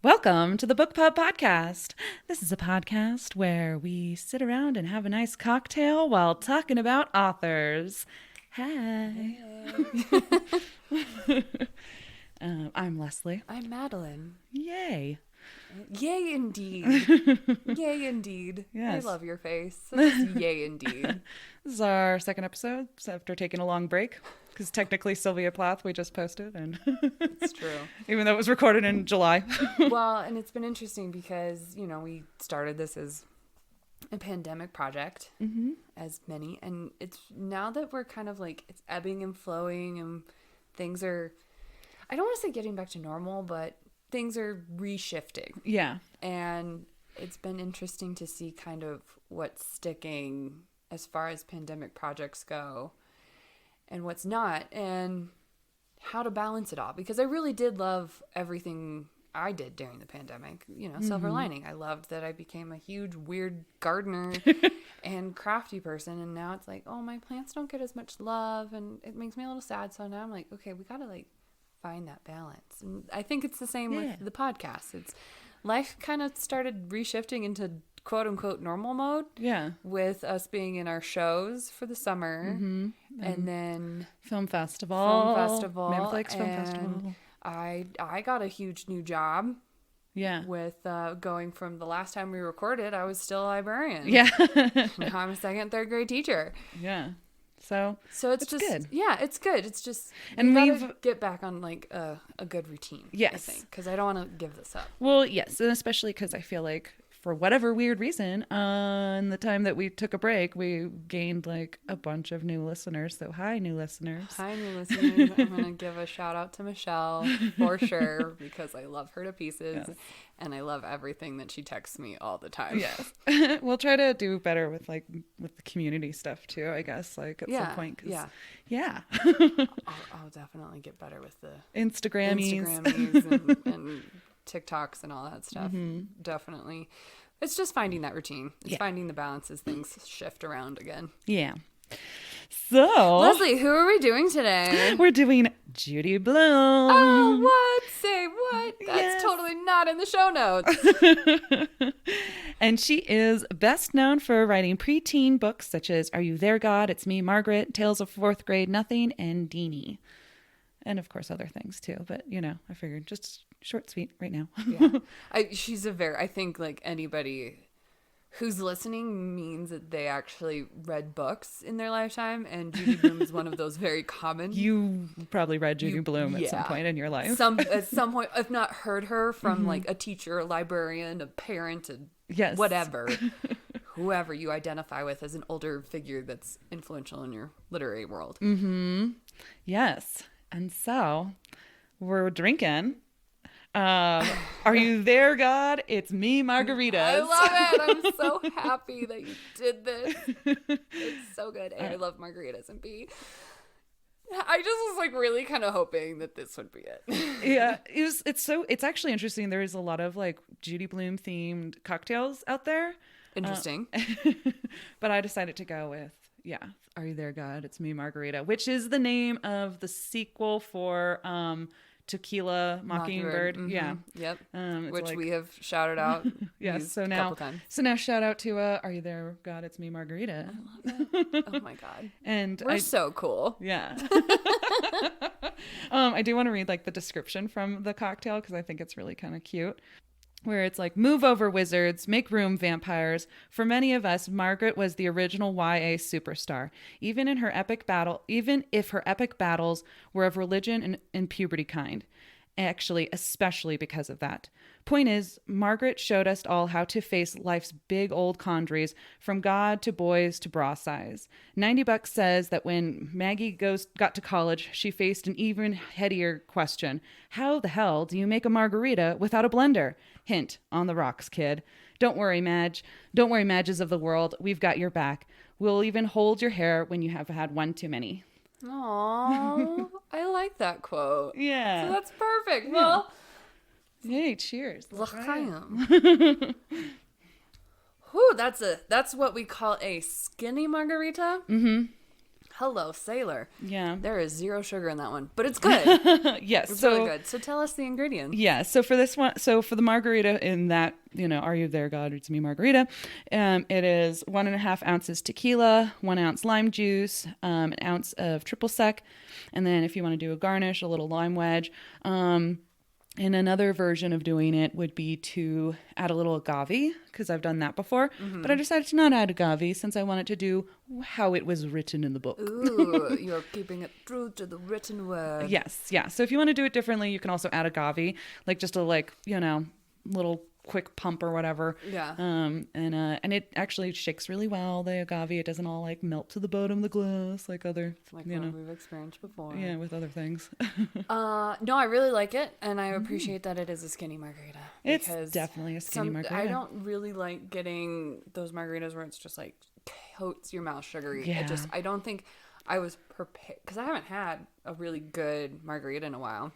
Welcome to the Book Pub Podcast. This is a podcast where we sit around and have a nice cocktail while talking about authors. Hi. Hey. I'm Lesley. I'm Madeline. Yay. Yay, indeed. Yay, indeed. Yes. I love your face. Just yay, indeed. This is our second episode after taking a long break. Because technically Sylvia Plath we just posted. And It's true. even though it was recorded in July. Well, and it's been interesting because, we started this as a pandemic project, as many. And it's now that we're kind of like, it's ebbing and flowing and things are, I don't want to say getting back to normal, but things are reshifting. Yeah. And it's been interesting to see kind of what's sticking as far as pandemic projects go and what's not, and how to balance it all. Because I really did love everything I did during the pandemic. Silver lining. I loved that I became a huge, weird gardener and crafty person. And now it's like, oh, my plants don't get as much love. And it makes me a little sad. So now I'm like, okay, we got to find that balance. And I think it's the same with the podcast. It's life kind of started reshifting into quote unquote normal mode. Yeah. With us being in our shows for the summer. Mm-hmm. And then Film Festival. Mammoth Film Festival. I got a huge new job. Yeah. With going from the last time we recorded, I was still a librarian. Yeah. Now I'm a second, third grade teacher. Yeah. So it's just good. Yeah, it's good. It's just, and we've get back on a good routine. Yes. I think, because I don't want to give this up. Well, yes, and especially because I feel like for whatever weird reason, on the time that we took a break, we gained a bunch of new listeners. So hi, new listeners. Hi, new listeners. I'm gonna give a shout out to Michelle for sure, because I love her to pieces. Yes. And I love everything that she texts me all the time. Yes. We'll try to do better with with the community stuff too, I guess, at some point. Yeah. I'll definitely get better with the Instagrammies and TikToks and all that stuff. Mm-hmm. Definitely. It's just finding that routine. It's finding the balance as things shift around again. Yeah. So, Lesley, who are we doing today? We're doing Judy Blume. Oh, what? Say what? That's totally not in the show notes. And she is best known for writing preteen books such as Are You There, God? It's Me, Margaret, Tales of Fourth Grade Nothing, and Deanie. And of course other things too, but I figured just short, sweet right now. Yeah. I think anybody who's listening means that they actually read books in their lifetime, and Judy Blume is one of those very common. You probably read Judy Blume at some point in your life. At some point, if not heard her from a teacher, a librarian, a parent, whatever. Whoever you identify with as an older figure that's influential in your literary world. Mm-hmm. Yes. And so we're drinking. Are you there, God? It's Me Margaritas. I love it. I'm so happy that you did this. It's so good. A, I love margaritas, and B, I just was really kind of hoping that this would be it. Yeah, it's actually interesting. There is a lot of Judy Blume themed cocktails out there. Interesting. But I decided to go with Are You There, God? It's Me Margarita, which is the name of the sequel for Tequila Mockingbird. Mm-hmm. Yeah. Yep. Which we have shouted out. Yes. So now shout out to Are You There, God? It's Me Margarita. I love it. Oh my God. And we're so cool. Yeah. I do want to read the description from the cocktail because I think it's really kind of cute. Where it's move over wizards, make room vampires. For many of us, Margaret was the original YA superstar. Even if her epic battles were of religion and puberty kind. Actually, especially because of that. Point is, Margaret showed us all how to face life's big old quandaries, from God to boys to bra size. $90 says that when Maggie got to college, she faced an even headier question. How the hell do you make a margarita without a blender? Hint, on the rocks, kid. Don't worry, Madge. Don't worry, Madges of the world. We've got your back. We'll even hold your hair when you have had one too many. Aww, I like that quote. Yeah. So that's perfect. Yeah. Well, hey, cheers. L'chaim. That's what we call a skinny margarita. Mm-hmm. hello, sailor. Yeah. There is zero sugar in that one, but it's good. Yes. It's So really good. So tell us the ingredients. yeah. So for this one, so for the margarita in that, Are You There, God? It's Me Margarita. It is 1.5 ounces tequila, 1 ounce lime juice, an ounce of triple sec. And then if you want to do a garnish, a little lime wedge. And another version of doing it would be to add a little agave, because I've done that before. But I decided to not add agave since I wanted to do how it was written in the book. Ooh, you're keeping it true to the written word. Yes, yeah. So if you want to do it differently, you can also add agave, like just a little quick pump or whatever. Yeah. And it actually shakes really well, the agave. It doesn't all like melt to the bottom of the glass like other, Like what we've experienced before. Yeah, with other things. No, I really like it, and I appreciate that it is a skinny margarita. It's definitely a skinny margarita. I don't really like getting those margaritas where it's just like coats your mouth sugary. Yeah. I don't think I was prepared, because I haven't had a really good margarita in a while.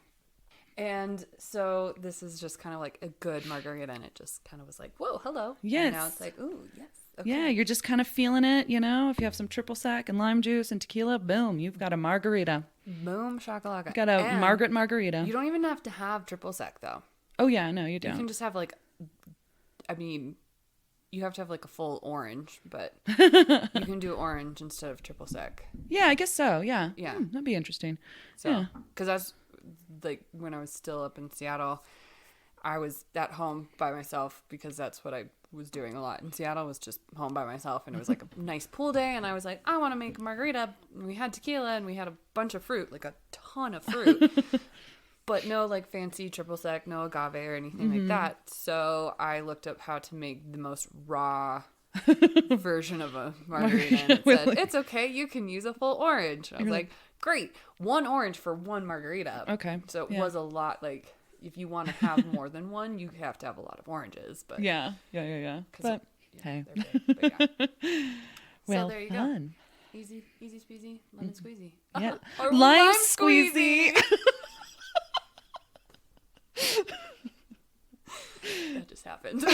And so this is just kind of like a good margarita, and it just kind of was like, whoa, hello. Yes. And now it's like, ooh, yes. Okay. Yeah, you're just kind of feeling it, If you have some triple sec and lime juice and tequila, boom, you've got a margarita. Boom, shakalaka. You've got a Margaret margarita. You don't even have to have triple sec, though. Oh, yeah, no, you don't. You can just have you have to have like a full orange, but you can do orange instead of triple sec. Yeah, I guess so, yeah. Yeah. That'd be interesting. So, yeah. because I was like, when I was still up in Seattle, I was at home by myself, because that's what I was doing a lot in Seattle, was just home by myself, and it was like a nice pool day, and I was like, I want to make a margarita. And we had tequila, and we had a bunch of fruit, like a ton of fruit, but no like fancy triple sec, no agave or anything like that. So I looked up how to make the most raw version of a margarita, and it said, it's okay, you can use a full orange. I was like, great, 1 orange for 1 margarita. Okay. So it was a lot. Like, if you want to have more than one, you have to have a lot of oranges. But yeah. But hey, they're big. But yeah. well, So there you fun. go. Easy squeezy, lemon squeezy. Yeah, Or lime squeezy. That just happened.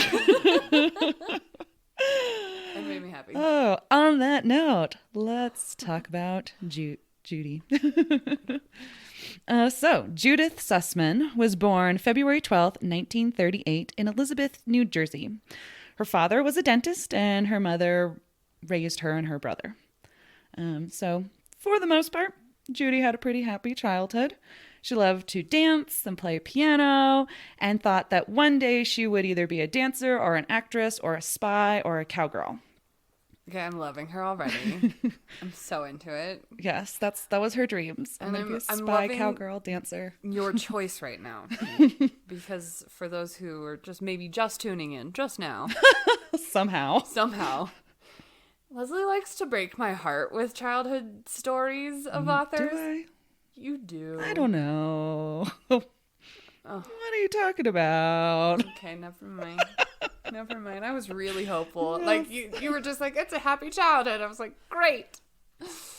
It made me happy. Oh, on that note, let's talk about Judy. So, Judith Sussman was born February 12th, 1938 in Elizabeth, New Jersey. Her father was a dentist, and her mother raised her and her brother. So, for the most part, Judy had a pretty happy childhood. She loved to dance and play piano, and thought that one day she would either be a dancer or an actress or a spy or a cowgirl. Okay, I'm loving her already. I'm so into it. Yes, that was her dreams. And I'm gonna be a I'm spy, loving cowgirl, dancer. Your choice right now. Because for those who are maybe just tuning in just now, Somehow. Leslie likes to break my heart with childhood stories of authors. Do I? You do. I don't know. What are you talking about? Okay, never mind. Never mind. I was really hopeful. Yes. Like, you were just like, it's a happy childhood. I was like, great.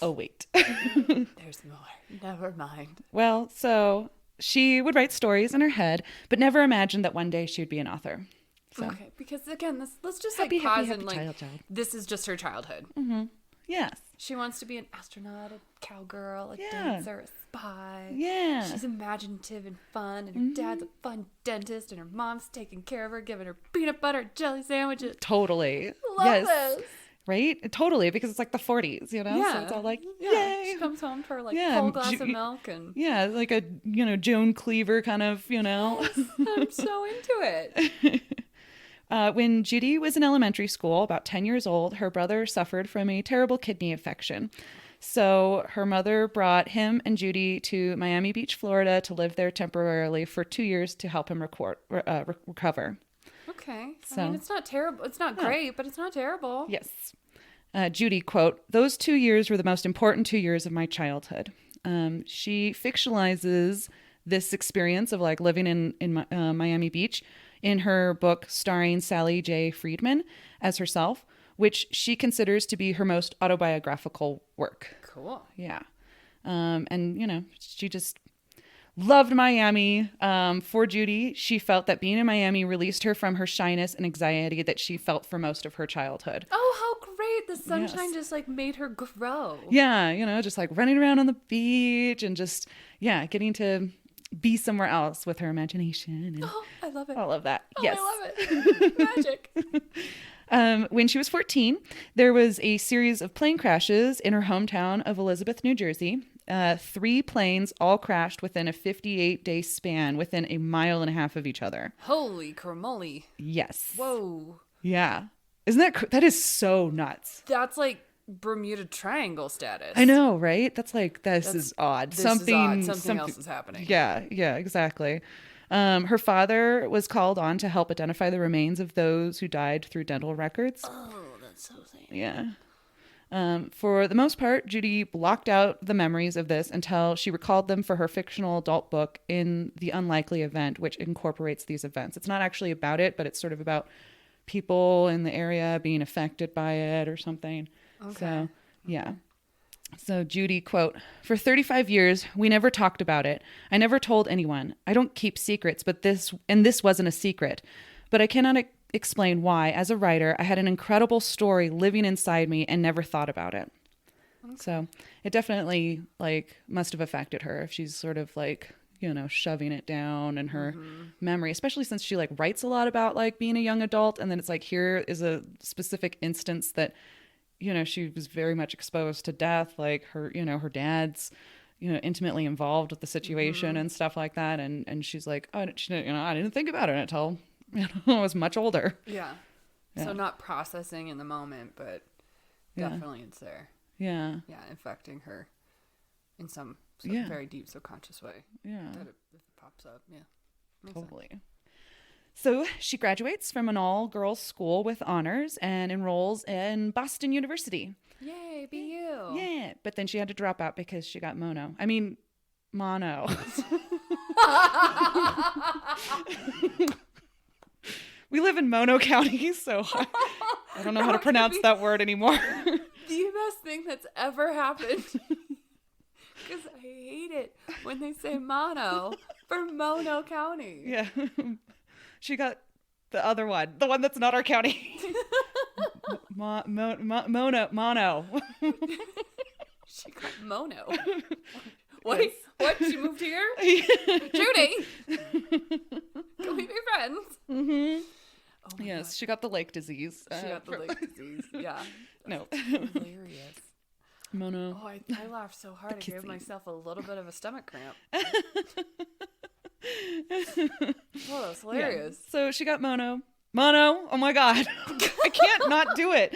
Oh, wait. There's more. Never mind. Well, so she would write stories in her head, but never imagined that one day she would be an author. So. Okay, because again, let's just happy, like pause happy, and like, child. This is just her childhood. Mm-hmm. Yes. She wants to be an astronaut, a cowgirl, a dancer, a spy. Yeah. She's imaginative and fun, and her dad's a fun dentist, and her mom's taking care of her, giving her peanut butter and jelly sandwiches. Totally. Love this. Right? Totally, because it's like the 40s, Yeah. So it's all like, yeah. yay. She comes home to her full glass of milk and yeah, like a Joan Cleaver kind of, I'm so into it. When Judy was in elementary school, about 10 years old, her brother suffered from a terrible kidney infection. So her mother brought him and Judy to Miami Beach, Florida to live there temporarily for 2 years to help him recover. Okay. So, I mean, it's not terrible. It's not great, but it's not terrible. Yes. Judy, quote, "Those 2 years were the most important 2 years of my childhood." She fictionalizes this experience of like living in Miami Beach in her book starring Sally J. Friedman as herself, which she considers to be her most autobiographical work. Cool. Yeah. And, she just Loved Miami. For Judy, she felt that being in Miami released her from her shyness and anxiety that she felt for most of her childhood. Oh, how great. The sunshine Yes. just like made her grow. Yeah, just like running around on the beach and just, getting to be somewhere else with her imagination. And Oh, I love it. all of that. Oh, Yes. I love it. Magic. When she was 14, there was a series of plane crashes in her hometown of Elizabeth, New Jersey. 3 planes all crashed within a 58-day span within a mile and a half of each other. Holy cramoly. Yes. Whoa. Yeah. Isn't that is so nuts. That's like Bermuda Triangle status. I know, right? This is odd. This is odd. Something else is happening. Yeah, exactly. Her father was called on to help identify the remains of those who died through dental records. Oh, that's so sad. Yeah. For the most part, Judy blocked out the memories of this until she recalled them for her fictional adult book In the Unlikely Event, which incorporates these events. It's not actually about it, but it's sort of about people in the area being affected by it or something. Okay. So, yeah. So Judy, quote, "For 35 years, we never talked about it. I never told anyone. I don't keep secrets, but this wasn't a secret. But I cannot explain why, as a writer, I had an incredible story living inside me and never thought about it." Okay. So it definitely must have affected her if she's sort of shoving it down in her memory, especially since she writes a lot about being a young adult. And then it's here is a specific instance that, she was very much exposed to death, her dad's, intimately involved with the situation and stuff like that. And she's like, oh, I didn't think about it until, I was much older. Yeah. So not processing in the moment, but definitely it's there. Yeah. Yeah, affecting her in some Yeah. very deep subconscious way. Yeah. That if it pops up, yeah. Makes Totally. sense. So she graduates from an all-girls school with honors and enrolls in Boston University. Yay, be you. Yeah. But then she had to drop out because she got mono. We live in Mono County, so I don't know how to pronounce that word anymore. The best thing that's ever happened. Because I hate it when they say mono for Mono County. Yeah. She got the other one, the one that's not our county. Mono. She got mono. Yes. What? She moved here? Judy! Can we be friends? Mm-hmm. Oh my Yes, God. she got the lake disease. She got the lake disease. Yeah. No. Hilarious. Mono. Oh, I laughed so hard. I gave myself a little bit of a stomach cramp. Oh, that's hilarious. Yeah. So she got mono. Oh my God. I can't not do it.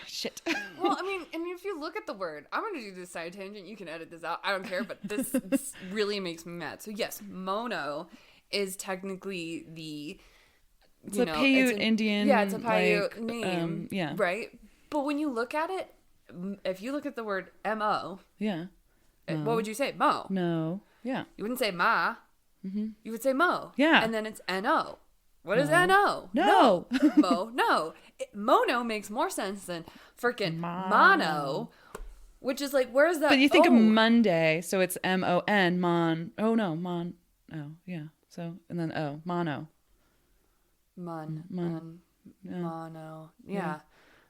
Shit. Well, I mean, and if you look at the word, I'm going to do this side tangent. You can edit this out. I don't care, but this really makes me mad. So yes, mono is technically the, It's a Paiute Indian. Yeah, it's a Paiute name. Yeah. Right? But when you look at it, if you look at the word M-O, Yeah. what would you say? Mo. No. Yeah. You wouldn't say ma. Mm-hmm. You would say mo. Yeah. And then it's N-O. What is N-O? No. Mo. No. Mono makes more sense than freaking mono, which is where's that? But you think of Monday, so it's M-O-N, mon. Oh, no, mon. Oh, yeah. So, and then O, mono. Mono. Yeah.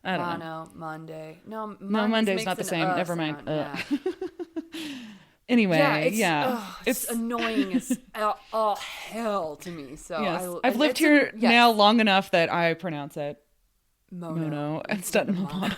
I don't know. Mono, Monday. No, Monday's not the same. Never mind. Yeah. Anyway, it's annoying as all hell to me. So yes. I've lived here now long enough that I pronounce it mono instead of mono.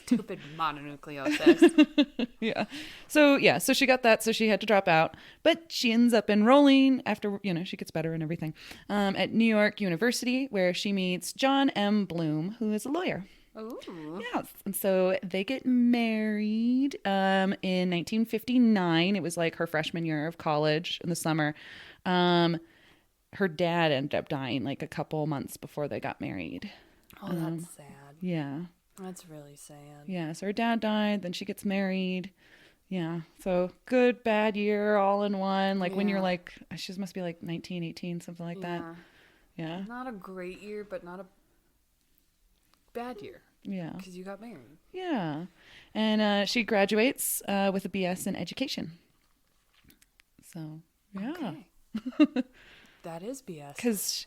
Stupid mononucleosis. Yeah. So she got that. So she had to drop out, but she ends up enrolling after, she gets better and everything, at New York University, where she meets John M. Blume, who is a lawyer. Ooh. Yes. And so they get married in 1959. It was her freshman year of college in the summer. Her dad ended up dying a couple months before they got married. Oh, that's sad. Yeah. That's really sad. Yeah. So her dad died. Then she gets married. Yeah. So good, bad year all in one. When you're she must be 19, 18, something like that. Yeah. Not a great year, but not a bad year. Yeah. Because you got married. Yeah. And she graduates with a BS in education. So, yeah. Okay. That is BS. Because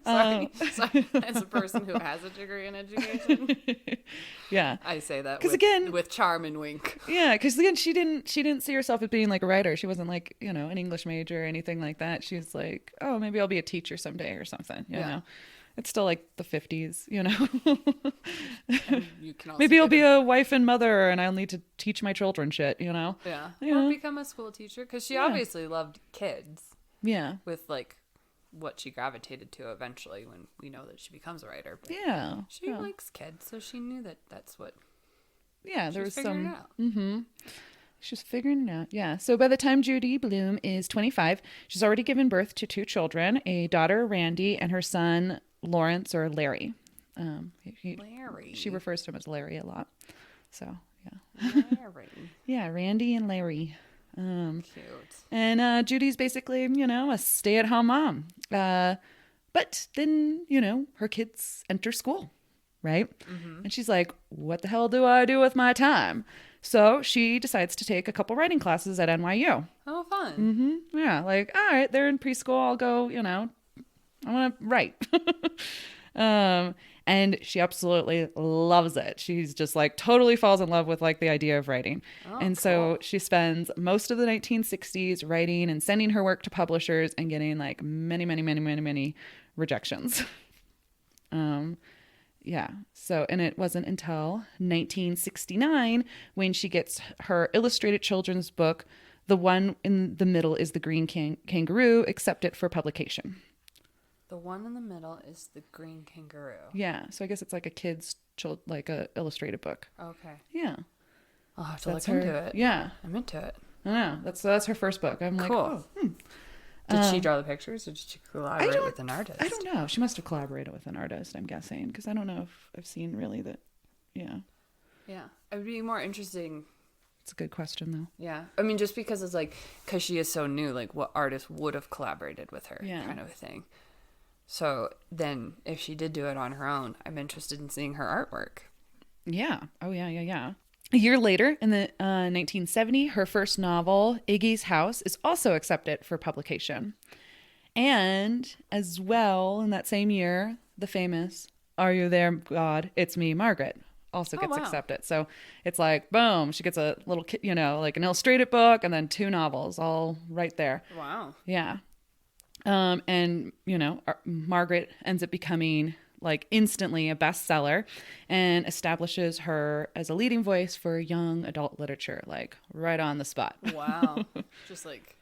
Sorry, as a person who has a degree in education, yeah, I say that because with, again, with charm and wink. yeah, because again, she didn't see herself as being like a writer. She wasn't like, you know, an English major or anything like that. She's like, oh, maybe I'll be a teacher someday or something. You know, it's still like the 50s. You know, And you can also maybe I'll get be a wife and mother, and I'll need to teach my children shit. You know, yeah, Yeah. or become a school teacher because she obviously loved kids. yeah, With like what she gravitated to eventually when we know that she becomes a writer. But yeah. she likes kids, so she knew that that's what. Yeah, there was figuring some. it out. Mm-hmm. She's figuring it out. Yeah. So by the time Judy Blume is 25, she's already given birth to 2 children: a daughter, Randy, and her son, Lawrence or Larry. Larry. She refers to him as Larry a lot. So yeah. Larry. Yeah, Randy and Larry. Cute. And Judy's basically, you know, a stay-at-home mom. But then, you know, her kids enter school, right? Mm-hmm. And she's like, what the hell do I do with my time? So she decides to take a couple writing classes at NYU. Oh, fun. Mm-hmm. Yeah, like, all right, they're in preschool. I'll go, you know, I want to write. And she absolutely loves it. She's just like totally falls in love with like the idea of writing. Oh, and so she spends most of the 1960s writing and sending her work to publishers and getting like many rejections. Yeah. So, and it wasn't until 1969 when she gets her illustrated children's book. The one in the middle is The Green Kangaroo, accepted for publication. The one in the middle is The Green Kangaroo. Yeah, so I guess it's like a kid's like a illustrated book. Okay. Yeah, I'll have to that's look her. into it. Yeah, I'm into it. I know that's her first book. I'm like, Cool. oh, Did she draw the pictures or did she collaborate with an artist? I don't know. She must have collaborated with an artist. I'm guessing because I don't know if I've seen really that. Yeah, Yeah, it would be more interesting. it's a good question though. Yeah, I mean, just because it's like because she is so new, like what artist would have collaborated with her, kind of a thing. So then, if she did do it on her own, I'm interested in seeing her artwork. Yeah. Oh, yeah. A year later, in the 1970, her first novel, Iggy's House, is also accepted for publication. And as well, in that same year, the famous Are You There, God? It's Me, Margaret, also gets accepted. So it's like, boom, she gets a little, you know, like an illustrated book and then 2 novels all right there. Wow. Yeah. And, you know, Margaret ends up becoming like instantly a bestseller and establishes her as a leading voice for young adult literature, like right on the spot. Wow. Just like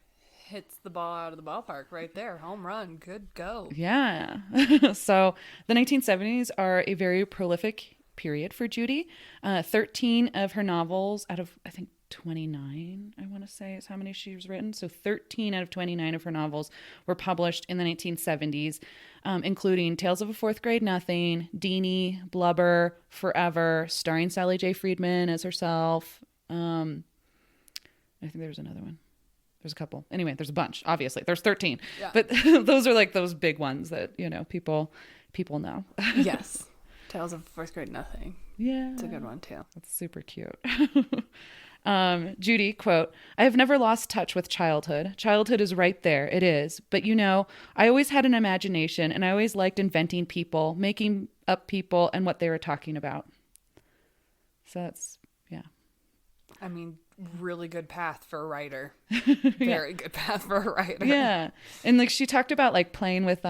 hits the ball out of the ballpark right there. Home run. Good go. Yeah. So the 1970s are a very prolific period for Judy. 13 of her novels out of, I think, 29, I want to say, is how many she's written. So 13 out of 29 of her novels were published in the 1970s, including Tales of a Fourth Grade Nothing, Deanie, Blubber, Forever, starring Sally J. Friedman as herself. I think there's another one. There's a couple. Anyway, there's a bunch, obviously. There's 13. Yeah. But those are like those big ones that, you know, people know. Yes. Tales of Fourth Grade Nothing. Yeah. It's a good one, too. That's super cute. Judy, quote, I have never lost touch with childhood. Childhood is right there. It is. But you know, I always had an imagination and I always liked inventing people, making up people and what they were talking about. So that's, yeah. I mean, really good path for a writer. Very good path for a writer. Yeah. And like she talked about like playing with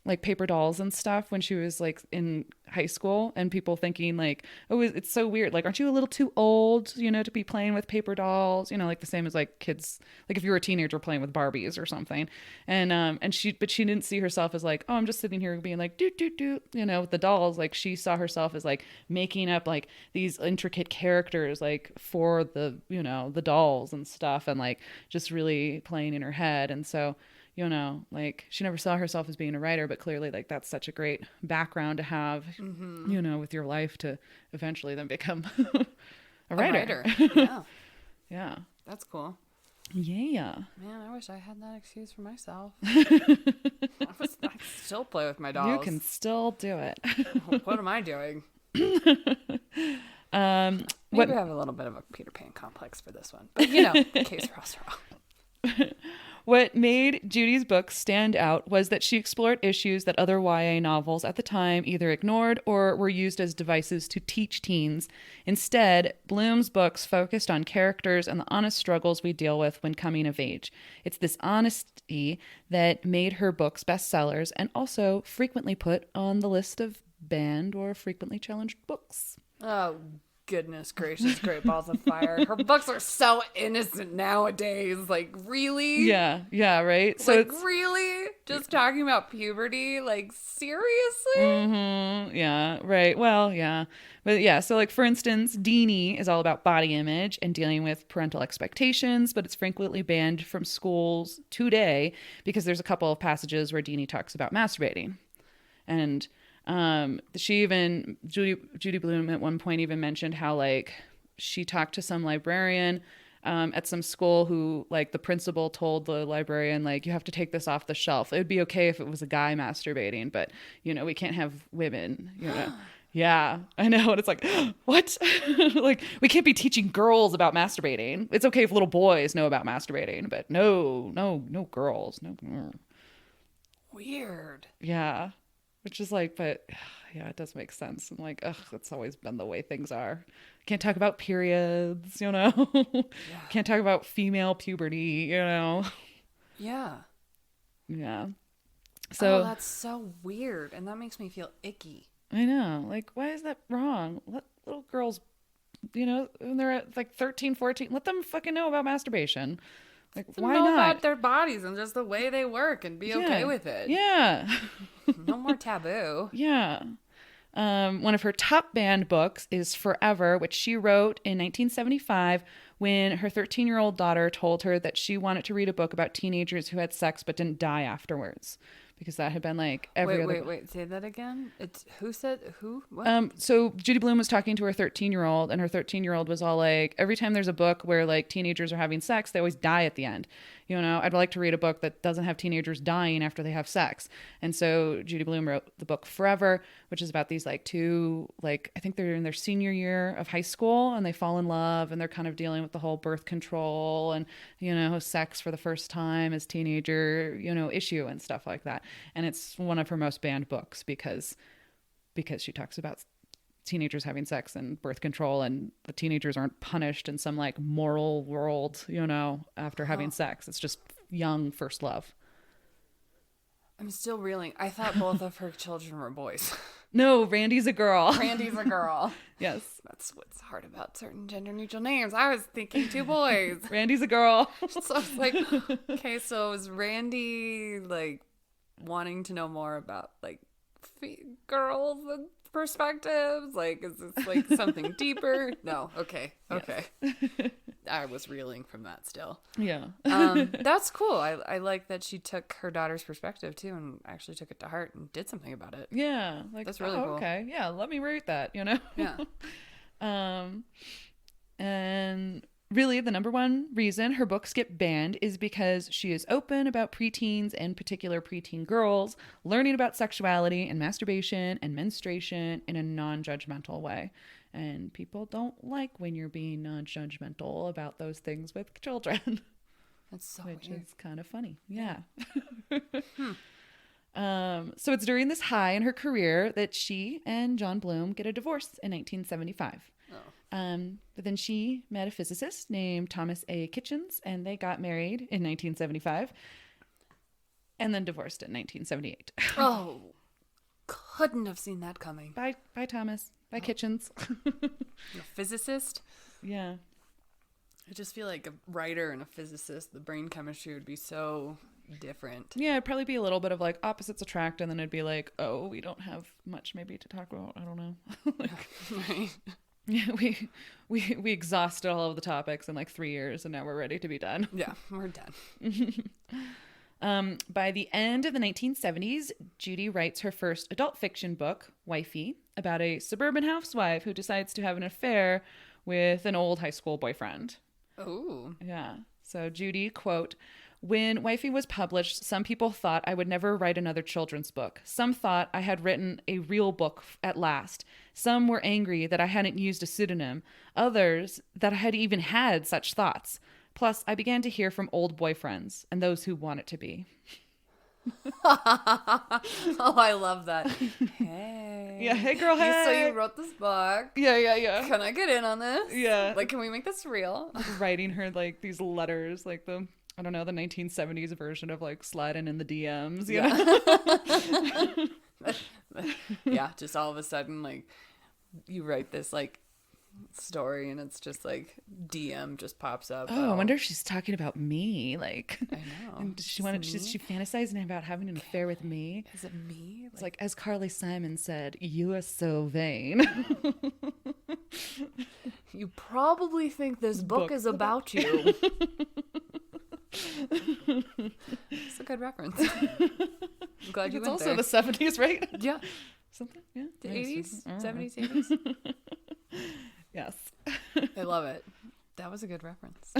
like paper dolls and stuff when she was like in high school, and people thinking like, oh, it's so weird, like, aren't you a little too old, you know, to be playing with paper dolls, you know, like the same as like kids, like if you were a teenager playing with Barbies or something. And she didn't see herself as like, oh, I'm just sitting here being like doot doot doot, you know, with the dolls. Like she saw herself as like making up like these intricate characters like for the, you know, the dolls and stuff, and like just really playing in her head. And so, you know, like she never saw herself as being a writer, but clearly like that's such a great background to have, you know, with your life to eventually then become a writer. Yeah. Yeah. That's cool. Yeah. Man, I wish I had that excuse for myself. I can still play with my dolls. You can still do it. What am I doing? Maybe I have a little bit of a Peter Pan complex for this one. But, you know, case Ross wrong. What made Judy's books stand out was that she explored issues that other YA novels at the time either ignored or were used as devices to teach teens. Instead, Blume's books focused on characters and the honest struggles we deal with when coming of age. It's this honesty that made her books bestsellers and also frequently put on the list of banned or frequently challenged books. Oh, goodness gracious, Great Balls of Fire. Her books are so innocent nowadays. Like, really? Yeah, right? So like, really? Just talking about puberty? Like, seriously? Yeah, right. Well, yeah. But yeah, so like for instance, Deanie is all about body image and dealing with parental expectations, but it's frequently banned from schools today because there's a couple of passages where Deanie talks about masturbating. And Judy Blume at one point even mentioned how like she talked to some librarian at some school who like the principal told the librarian like you have to take this off the shelf. It would be okay if it was a guy masturbating, but you know we can't have women. You know. Yeah, I know. And it's like, what? Like we can't be teaching girls about masturbating. It's okay if little boys know about masturbating, but no girls. No. Weird. Yeah. Which is like, but yeah, it does make sense. And like, ugh, that's always been the way things are. Can't talk about periods, you know? Yeah. Can't talk about female puberty, you know? Yeah. Yeah. So that's so weird. And that makes me feel icky. I know. Like, why is that wrong? Let little girls, you know, when they're at like 13, 14, let them fucking know about masturbation. Like, why know not? About their bodies and just the way they work and be okay with it. Yeah. No more taboo. Yeah. One of her top banned books is Forever, which she wrote in 1975 when her 13-year-old daughter told her that she wanted to read a book about teenagers who had sex but didn't die afterwards. Because that had been like every other... Wait. Say that again? It's who said who? What? So Judy Blume was talking to her 13-year-old, and her 13-year-old was all like, every time there's a book where like teenagers are having sex, they always die at the end. You know, I'd like to read a book that doesn't have teenagers dying after they have sex. And so Judy Blume wrote the book Forever, which is about these like two, like, I think they're in their senior year of high school and they fall in love and they're kind of dealing with the whole birth control and, you know, sex for the first time as teenager, you know, issue and stuff like that. And it's one of her most banned books because she talks about teenagers having sex and birth control, and the teenagers aren't punished in some like moral world, you know, after having sex. It's just young first love. I'm still reeling. I thought both of her children were boys. No, Randy's a girl. Randy's a girl. Yes. That's what's hard about certain gender neutral names. I was thinking two boys. Randy's a girl. So it's like, okay, so is Randy like wanting to know more about like girls and perspectives? Like, is this like something deeper? No. Okay. Yes. I was reeling from that still. Yeah. That's cool. I like that she took her daughter's perspective too and actually took it to heart and did something about it. Yeah. Like, that's really cool. Okay. Yeah. Let me rate that, you know? Yeah. And really, the number one reason her books get banned is because she is open about preteens and particular preteen girls learning about sexuality and masturbation and menstruation in a non-judgmental way. And people don't like when you're being non-judgmental about those things with children. That's so which weird. is kind of funny. Yeah. So it's during this high in her career that she and John Blume get a divorce in 1975. But then she met a physicist named Thomas A. Kitchens, and they got married in 1975 and then divorced in 1978. Oh, couldn't have seen that coming. Bye, Thomas. Bye, Kitchens. A physicist? Yeah. I just feel like a writer and a physicist, the brain chemistry would be so different. Yeah, it'd probably be a little bit of like opposites attract, and then it'd be like, oh, we don't have much maybe to talk about. I don't know. Right. Yeah, we exhausted all of the topics in like 3 years, and now we're ready to be done. Yeah, we're done. By the end of the 1970s, Judy writes her first adult fiction book, Wifey, about a suburban housewife who decides to have an affair with an old high school boyfriend. Oh. Yeah. So Judy, quote, When Wifey was published, some people thought I would never write another children's book. Some thought I had written a real book at last. Some were angry that I hadn't used a pseudonym. Others that I had even had such thoughts. Plus, I began to hear from old boyfriends and those who want it to be. Oh, I love that. Hey. Yeah, hey girl, hey. So you wrote this book. Yeah. Can I get in on this? Yeah. Like, can we make this real? Writing her like these letters, like the 1970s version of like sliding in the DMs. Yeah, just all of a sudden, like, you write this like story and it's just like DM just pops up. Oh, I wonder if she's talking about me. Like, I know. And does she fantasizing about having an affair with me? Is it me? It's like, as Carly Simon said, you are so vain. You probably think this book is about you. It's a good reference. I'm glad you went also there. the 70s, right? Yeah. Something? Yeah. The 80s? Oh. 70s, 80s? Yes. I love it. That was a good reference.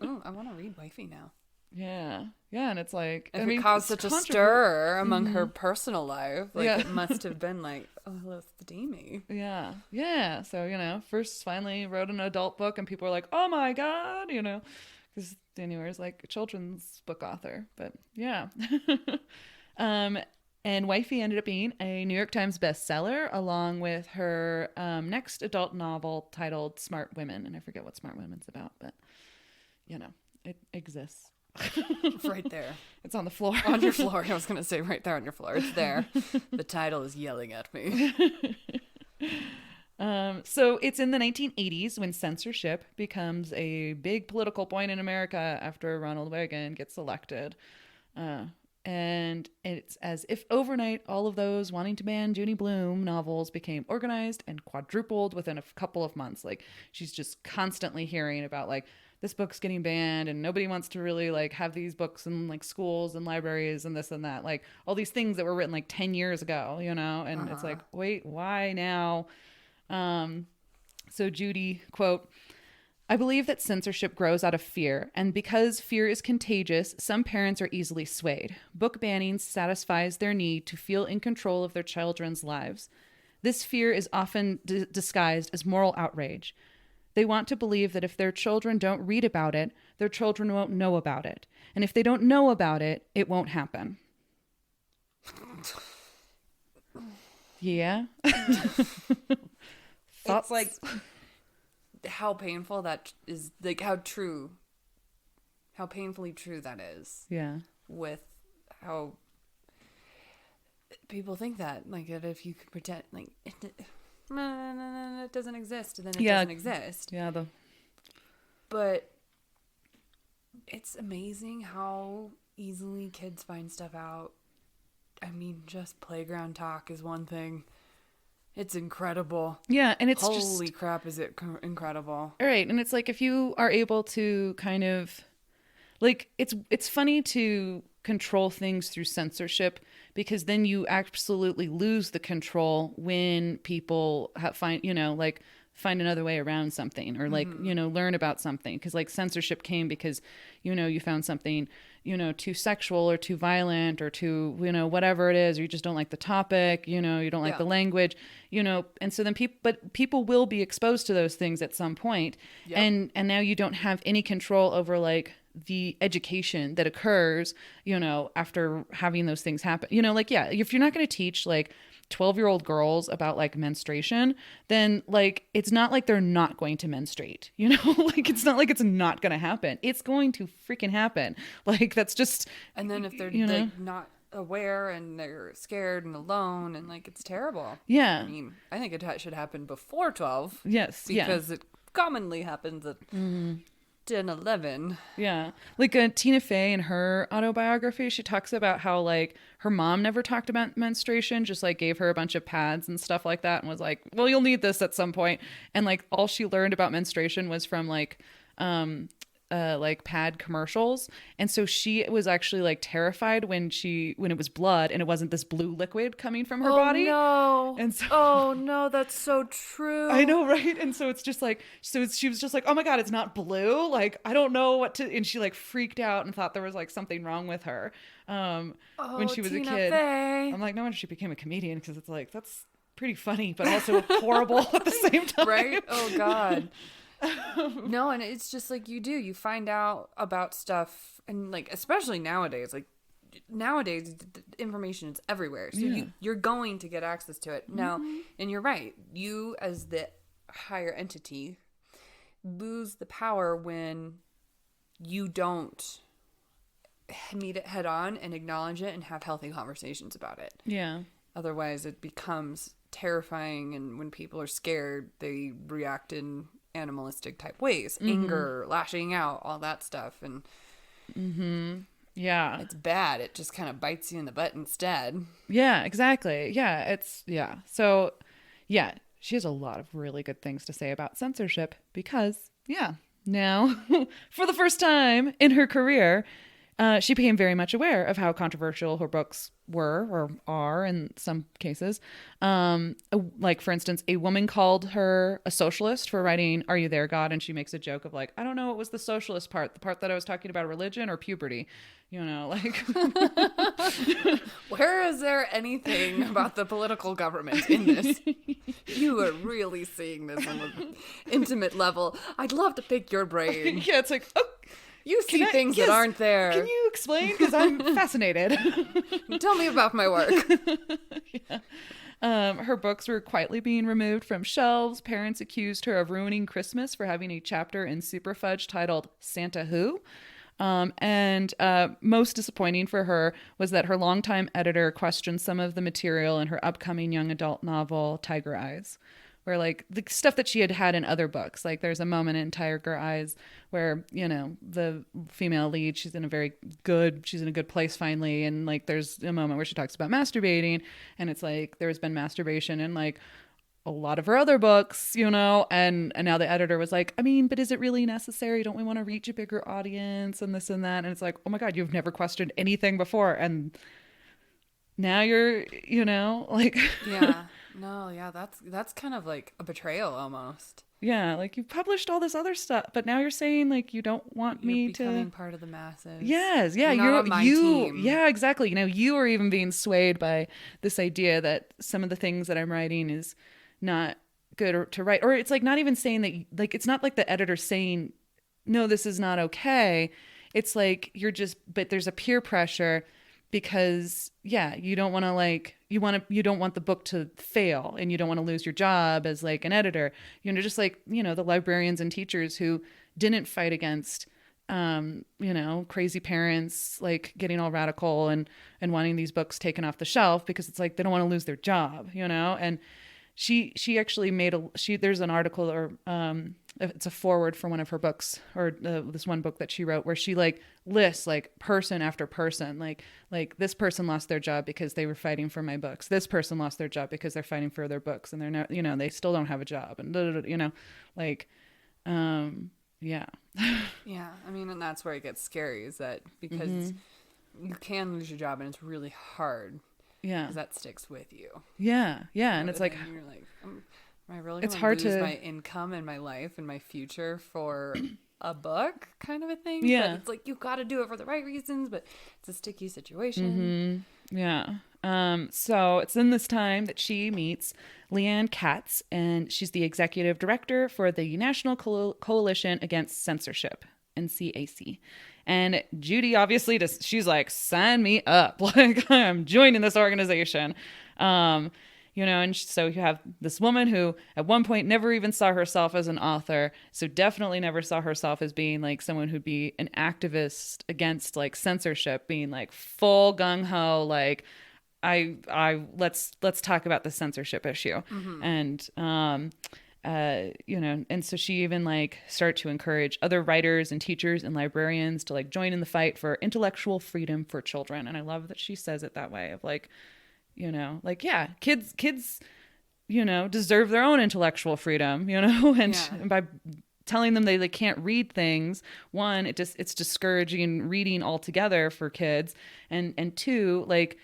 Ooh, I want to read Wifey now. Yeah. Yeah, and it's like... If it caused such a stir among her personal life, like, Yeah. it must have been like, oh, hello, steamy. Yeah. Yeah. So, first finally wrote an adult book and people were like, oh my God, because Daniel is like a children's book author. But yeah. And Wifey ended up being a New York Times bestseller along with her next adult novel titled Smart Women. And I forget what Smart Women's about, but, it exists. Right there. It's on the floor. On your floor. I was going to say right there on your floor. It's there. The title is yelling at me. So it's in the 1980s when censorship becomes a big political point in America after Ronald Reagan gets elected. And it's as if overnight, all of those wanting to ban Judy Blume novels became organized and quadrupled within a couple of months. Like, she's just constantly hearing about, like, this book's getting banned and nobody wants to really, like, have these books in, like, schools and libraries and this and that. Like, all these things that were written, like, 10 years ago, And it's like, wait, why now? So Judy, quote, I believe that censorship grows out of fear, and because fear is contagious, some parents are easily swayed. Book banning satisfies their need to feel in control of their children's lives. This fear is often disguised as moral outrage. They want to believe that if their children don't read about it, their children won't know about it. And if they don't know about it, it won't happen. Yeah. Thoughts? It's like... how painful that is, like, how painfully true that is. Yeah. With how people think that, like, that if you could pretend, like, it doesn't exist, then it doesn't exist. Yeah. But it's amazing how easily kids find stuff out. I mean, just playground talk is one thing. It's incredible. Yeah, and it's holy crap, is it incredible. All right, and it's like, if you are able to kind of, like, it's funny to control things through censorship, because then you absolutely lose the control when people find another way around something, or like, learn about something. Because, like, censorship came because, you found something, too sexual or too violent or too, whatever it is, or you just don't like the topic, you don't like the language, and so then people will be exposed to those things at some point. Yep. And now you don't have any control over, like, the education that occurs, after having those things happen. If you're not going to teach, like, 12-year-old girls about, like, menstruation, then, like, it's not like they're not going to menstruate, like, it's not like it's not going to happen. It's going to freaking happen. Like, that's just... And then if they're like, not aware and they're scared and alone, and, like, it's terrible. Yeah. I mean, I think it should happen before 12. Yes. Because it commonly happens at 10, 11. Yeah. Like, Tina Fey in her autobiography, she talks about how, like, her mom never talked about menstruation, just, like, gave her a bunch of pads and stuff like that and was like, well, you'll need this at some point. And, like, all she learned about menstruation was from, like, like pad commercials, and so she was actually like terrified when it was blood and it wasn't this blue liquid coming from her body. No. And so Oh no, that's so true. I know, right? And so it's just like, she was just like, oh my God, it's not blue. Like, I don't know what to, and she like freaked out and thought there was like something wrong with her. When she was Tina a kid. Fey. I'm like, no wonder she became a comedian, because it's like, that's pretty funny, but also horrible at the same time. Right? Oh God. No, and it's just like you find out about stuff, and like, especially nowadays, information is everywhere. So you're going to get access to it. Now, and you're right. You as the higher entity lose the power when you don't meet it head on and acknowledge it and have healthy conversations about it. Yeah. Otherwise, it becomes terrifying, and when people are scared, they react in animalistic type ways, anger, lashing out, all that stuff, and yeah, it's bad. It just kind of bites you in the butt instead. Yeah, exactly. So yeah, she has a lot of really good things to say about censorship, because now for the first time in her career, she became very much aware of how controversial her books were, or are in some cases. Like, for instance, a woman called her a socialist for writing "Are You There, God?" And she makes a joke of like, I don't know what was the socialist part, the part that I was talking about religion or puberty, like. Where is there anything about the political government in this? You are really seeing this on an intimate level. I'd love to pick your brain. Yeah, it's like, oh, you see things that aren't there. Can you explain? Because I'm fascinated. Tell me about my work. Her books were quietly being removed from shelves. Parents accused her of ruining Christmas for having a chapter in Superfudge titled Santa Who. And most disappointing for her was that her longtime editor questioned some of the material in her upcoming young adult novel, Tiger Eyes, where like the stuff that she had had in other books. Like, there's a moment in Tiger Eyes where, the female lead, she's in a good place finally. And like, there's a moment where she talks about masturbating, and it's like, there's been masturbation in like a lot of her other books, and now the editor was like, I mean, but is it really necessary? Don't we want to reach a bigger audience and this and that? And it's like, oh my God, you've never questioned anything before. And now you're, like, yeah. No, yeah, that's kind of like a betrayal almost. Yeah, like, you published all this other stuff, but now you're saying like you don't want me to becoming part of the masses. Yes, yeah, you're on my team. Yeah, exactly. You are even being swayed by this idea that some of the things that I'm writing is not good to write, or it's like not even saying that, like, it's not like the editor's saying no, this is not okay. It's like but there's a peer pressure. Because you don't want to you don't want the book to fail, and you don't want to lose your job as like an editor, just like, the librarians and teachers who didn't fight against, crazy parents, like getting all radical and wanting these books taken off the shelf, because it's like, they don't want to lose their job, and she actually there's an article, or it's a foreword for one of her books, or this one book that she wrote, where she like lists like person after person, like this person lost their job because they were fighting for my books. This person lost their job because they're fighting for their books, and they're not, they still don't have a job, and like, yeah. Yeah, I mean, and that's where it gets scary, is that because you can lose your job, and it's really hard. Yeah, because that sticks with you. Yeah, and it's like, you're like, am I really going to lose my income and my life and my future for a book, kind of a thing? Yeah, but it's like, you've got to do it for the right reasons, but it's a sticky situation. Yeah. So it's in this time that she meets Lesley-Anne Katz, and she's the executive director for the National Coalition Against Censorship, NCAC. And Judy obviously she's like, sign me up. Like, I'm joining this organization. And so you have this woman who at one point never even saw herself as an author. So definitely never saw herself as being like someone who'd be an activist against like censorship, being like full gung ho, like, let's talk about the censorship issue. And, and so she even like started to encourage other writers and teachers and librarians to like join in the fight for intellectual freedom for children. And I love that she says it that way, of like, like, yeah, kids, deserve their own intellectual freedom, and by telling them they can't read things. One, it's discouraging reading altogether for kids. And two, like,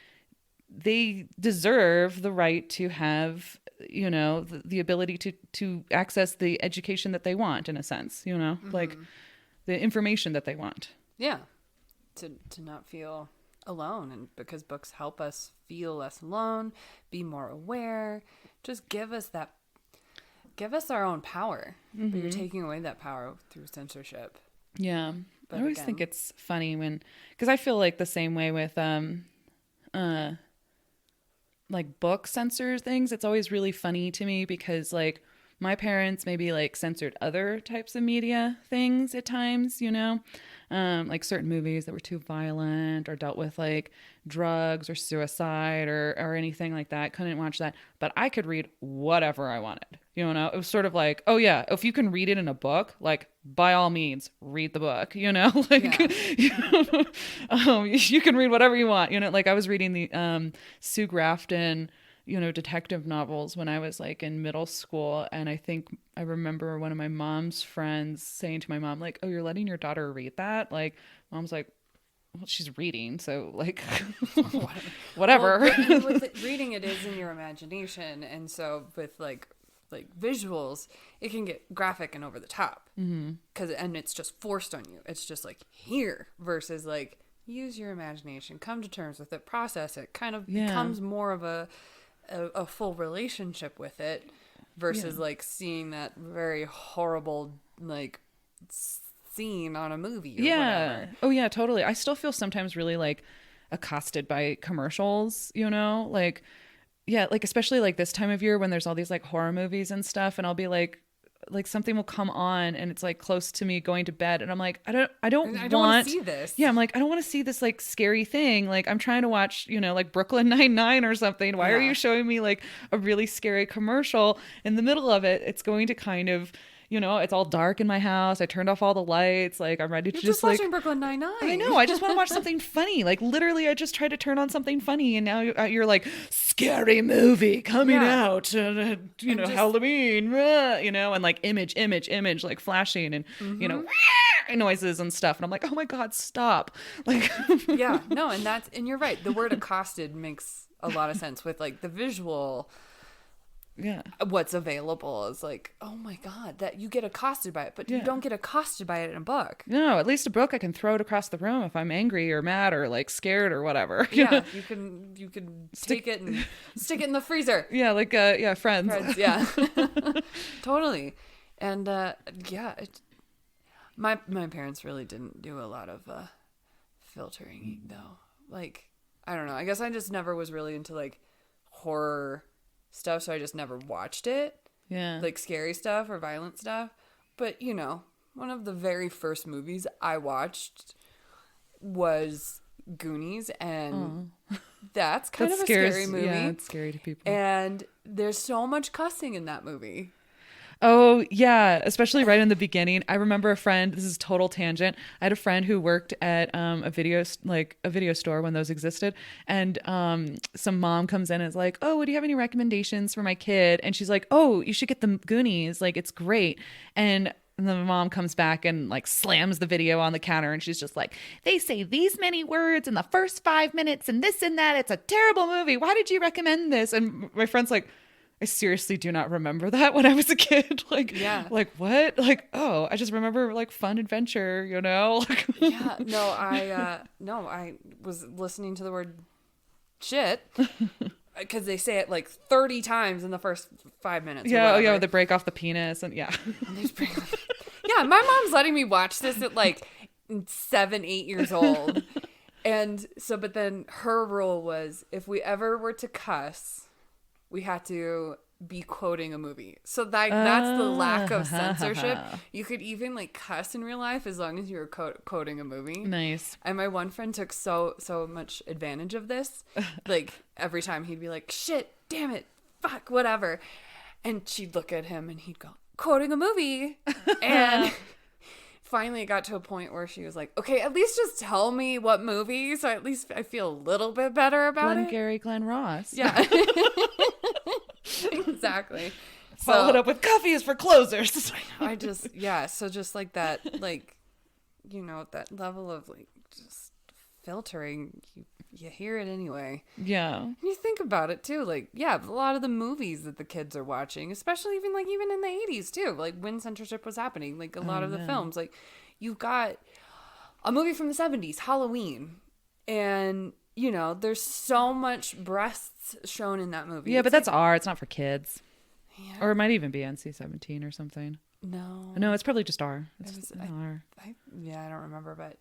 they deserve the right to have, you know, the ability to access the education that they want, in a sense, you know, like the information that they want. Yeah. To not feel alone, and because books help us feel less alone, be more aware, just give us our own power. But you're taking away that power through censorship. Yeah. But I always think it's funny because I feel like the same way with like book censor things. It's always really funny to me because like my parents maybe like censored other types of media things at times, you know, like certain movies that were too violent or dealt with like drugs or suicide or anything like that. Couldn't watch that, but I could read whatever I wanted. You know, it was sort of like, oh yeah, if you can read it in a book, like by all means, read the book, you know, like, you can read whatever you want, you know, like I was reading the Sue Grafton, you know, detective novels when I was like in middle school. And I think I remember one of my mom's friends saying to my mom, like, oh, you're letting your daughter read that? Like, mom's like, well, she's reading, so like whatever. Well, with reading, it is in your imagination. And so with like visuals, it can get graphic and over the top and it's just forced on you. It's just like here versus like use your imagination, come to terms with it, process it, kind of becomes more of a full relationship with it versus like seeing that very horrible like scene on a movie or whatever. Oh yeah, totally. I still feel sometimes really like accosted by commercials, you know, like yeah, like especially like this time of year when there's all these like horror movies and stuff, and I'll be like something will come on and it's like close to me going to bed, and I'm like, I don't want to see this. Yeah, I'm like, I don't want to see this like scary thing. Like I'm trying to watch, you know, like Brooklyn Nine-Nine or something. Why are you showing me like a really scary commercial in the middle of it? It's going to kind of, you know, it's all dark in my house. I turned off all the lights. Like I'm ready to just like watching Brooklyn Nine-Nine. I know. I just want to watch something funny. Like literally, I just tried to turn on something funny, and now you're like scary movie coming out. You know, Halloween. You know, and like image, like flashing and you know noises and stuff. And I'm like, oh my god, stop! Like and you're right. The word accosted makes a lot of sense with like the visual. Yeah. What's available is like, oh my god, that you get accosted by it, but you don't get accosted by it in a book. No, at least a book I can throw it across the room if I'm angry or mad or like scared or whatever. Yeah, you can take it and stick it in the freezer. Yeah, like Friends. Yeah. Totally. And my parents really didn't do a lot of filtering though. Like, I don't know. I guess I just never was really into like horror stuff, so I just never watched it. Yeah. Like scary stuff or violent stuff. But, you know, one of the very first movies I watched was Goonies, and that's kind of a scary movie. Yeah, it's scary to people. And there's so much cussing in that movie. Oh, yeah. Especially right in the beginning. I remember a friend, this is total tangent. I had a friend who worked at a video store when those existed. And some mom comes in and is like, oh, do you have any recommendations for my kid? And she's like, oh, you should get the Goonies. Like, it's great. And the mom comes back and like slams the video on the counter, and she's just like, they say these many words in the first 5 minutes and this and that. It's a terrible movie. Why did you recommend this? And my friend's like, I seriously do not remember that when I was a kid. Like, like what? Like, oh, I just remember like fun adventure, you know? I was listening to the word shit because they say it like 30 times in the first 5 minutes. Yeah, they break off the penis and my mom's letting me watch this at like 7-8 years old. And so, but then her rule was if we ever were to cuss, we had to be quoting a movie. So that's the lack of censorship. You could even like cuss in real life as long as you were quoting a movie. Nice. And my one friend took so much advantage of this. Like every time he'd be like, shit, damn it, fuck, whatever. And she'd look at him and he'd go, quoting a movie. And finally it got to a point where she was like, okay, at least just tell me what movie, so at least I feel a little bit better about it. Glenn Ross. Yeah. Exactly. Follow it up with coffee is for closers. I just, yeah. So just like that, like, you know, that level of like just filtering, you hear it anyway. Yeah. And you think about it too, like, yeah, a lot of the movies that the kids are watching, especially even in the 80s too, like when censorship was happening, like a lot of the films, like you've got a movie from the 70s, Halloween, and you know, there's so much breasts shown in that movie. Yeah, it's but that's R. It's not for kids. Yeah. Or it might even be NC-17 or something. No, it's probably just R. It's R. Yeah, I don't remember, but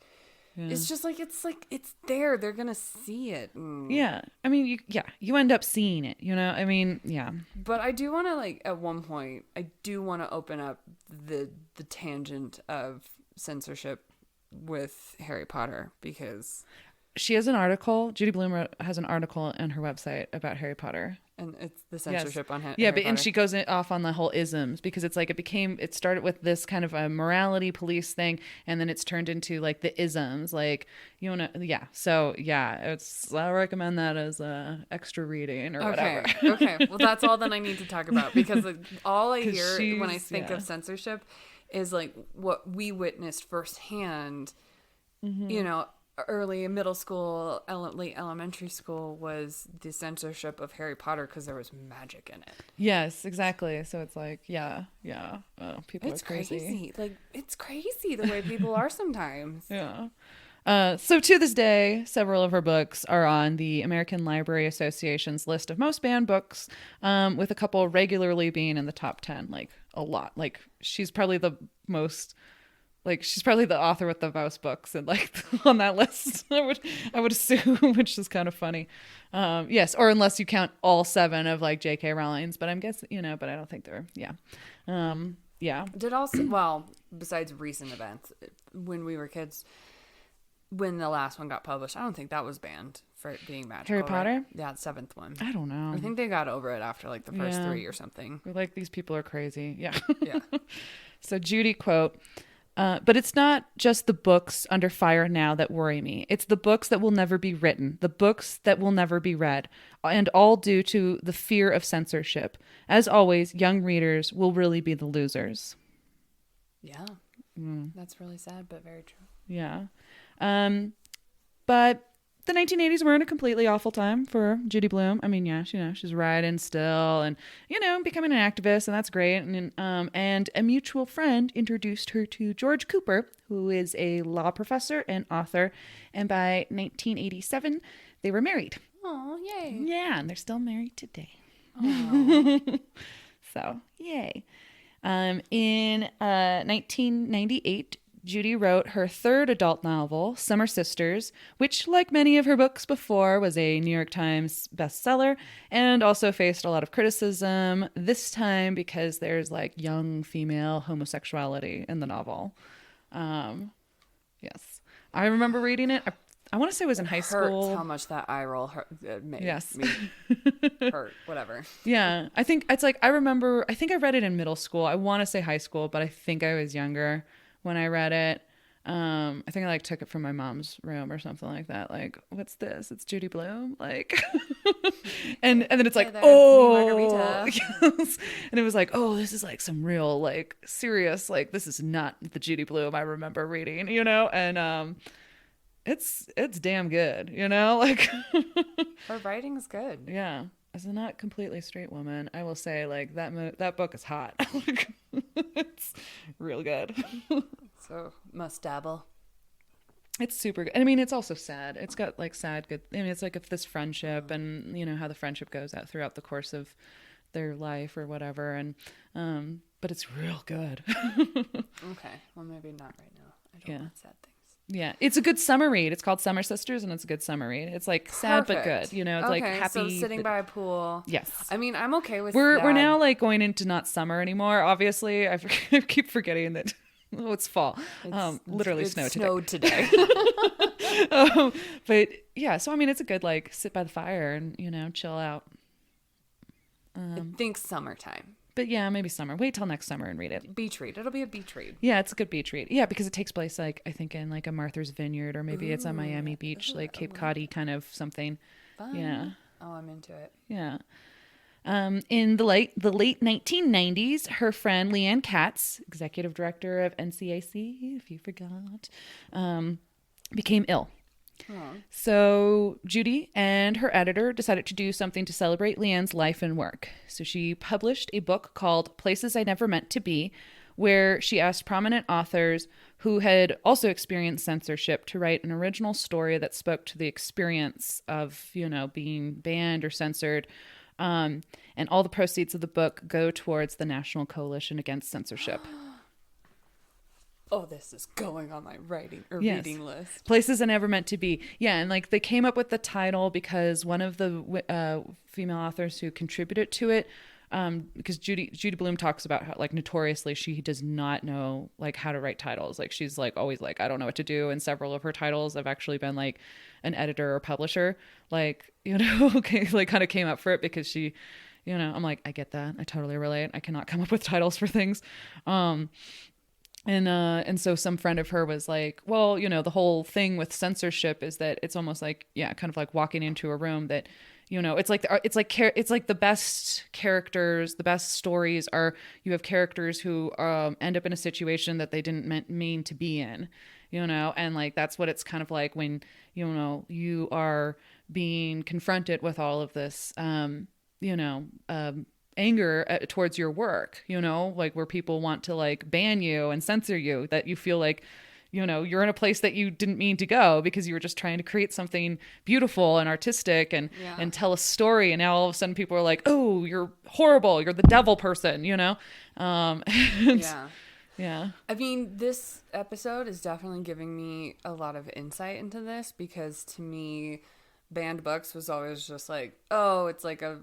yeah. it's just like it's there. They're gonna see it. Yeah, I mean, you end up seeing it. You know, I mean, yeah. But I do want to, like, at one point, I do want to open up the tangent of censorship with Harry Potter, because she has an article. Judy Blume has an article on her website about Harry Potter. And it's the censorship on Harry Potter. And she goes off on the whole isms, because it's like it started with this kind of a morality police thing, and then it's turned into like the isms, like, you want to, yeah. So yeah, I recommend that as extra reading or whatever. Okay. Well, that's all then I need to talk about, because all I hear when I think of censorship is like what we witnessed firsthand, you know, early middle school, late elementary school, was the censorship of Harry Potter, because there was magic in it. Yes, exactly. So it's like, yeah. Oh, people are crazy. Like, it's crazy the way people are sometimes. Yeah. So to this day, several of her books are on the American Library Association's list of most banned books, with a couple regularly being in the top 10, like a lot. Like she's probably the author with the most books and like on that list. I would assume, which is kind of funny. Yes, or unless you count all 7 of like J.K. Rowling's, but I'm guessing, you know, but I don't think they're, yeah. Did also, well, besides recent events, when we were kids, when the last one got published, I don't think that was banned for it being magical. Harry Potter? Right? Yeah, 7th one. I don't know. I think they got over it after like the first 3 or something. We're like, these people are crazy. Yeah. Yeah. So Judy, quote, but it's not just the books under fire now that worry me. It's the books that will never be written, the books that will never be read, and all due to the fear of censorship. As always, young readers will really be the losers. Yeah. That's really sad, but very true. Yeah. But the 1980s weren't a completely awful time for Judy Blume. I mean, yeah, she's writing still and, you know, becoming an activist, and that's great. And a mutual friend introduced her to George Cooper, who is a law professor and author. And by 1987, they were married. Oh, yay. Yeah, and they're still married today. So, yay. In 1998, Judy wrote her 3rd adult novel, Summer Sisters, which, like many of her books before, was a New York Times bestseller and also faced a lot of criticism, this time because there's like young female homosexuality in the novel. Yes. I remember reading it. I want to say it was in high school. How much that eye roll made yes. me hurt, whatever. Yeah. I think it's like, I think I read it in middle school. I want to say high school, but I think I was younger when I read it. I think I like took it from my mom's room or something like that. Like, what's this? It's Judy Blume. Like, and then it's like, oh, Me Margarita. Yes. And it was like, oh, this is like some real, like serious, like this is not the Judy Blume I remember reading, you know? And, it's damn good, you know, like her writing's good. Yeah. As a not completely straight woman, I will say like that book is hot. It's real good. So must dabble. It's super good. I mean, it's also sad. It's got like sad good. I mean, it's like if this friendship and you know how the friendship goes out throughout the course of their life or whatever, and but it's real good. Okay, well maybe not right now. I don't want sad things. Yeah, it's a good summer read. It's called Summer Sisters, and it's a good summer read. It's like sad but good. You know, it's like happy. So sitting by a pool. Yes. I mean, I'm okay with. We're now like going into not summer anymore. Obviously, I keep forgetting that. Oh, it's fall. Literally snowed today. But yeah, so I mean, it's a good like sit by the fire and you know chill out. I think summertime. But yeah, maybe summer. Wait till next summer and read it. Beach read. It'll be a beach read. Yeah, it's a good beach read. Yeah, because it takes place like I think in like a Martha's Vineyard or maybe it's on Miami Beach, like Cape Cod-y kind of something. Fun. Yeah. Oh, I'm into it. Yeah. In the late 1990s, her friend Leanne Katz, executive director of NCAC, if you forgot, became ill. Aww. So Judy and her editor decided to do something to celebrate Leanne's life and work. So she published a book called Places I Never Meant to Be, where she asked prominent authors who had also experienced censorship to write an original story that spoke to the experience of, being banned or censored. And all the proceeds of the book go towards the National Coalition Against Censorship. Oh, this is going on my writing or Yes. reading list. Places I Never Meant to Be. Yeah, and they came up with the title because one of the female authors who contributed to it, because Judy Blume talks about how notoriously she does not know how to write titles. She's always I don't know what to do. And several of her titles have actually been an editor or publisher, okay, kind of came up for it because she, I'm I get that. I totally relate. I cannot come up with titles for things. And so some friend of her was well, the whole thing with censorship is that it's almost kind of walking into a room that, it's the best characters, the best stories are, you have characters who end up in a situation that they didn't mean to be in, and that's what it's kind of like when, you are being confronted with all of this, anger towards your work, where people want to ban you and censor you, that you feel you're in a place that you didn't mean to go because you were just trying to create something beautiful and artistic and tell a story. And now all of a sudden people are oh, you're horrible. You're the devil person, Yeah. Yeah. I mean, this episode is definitely giving me a lot of insight into this because to me, banned books was always just oh, it's a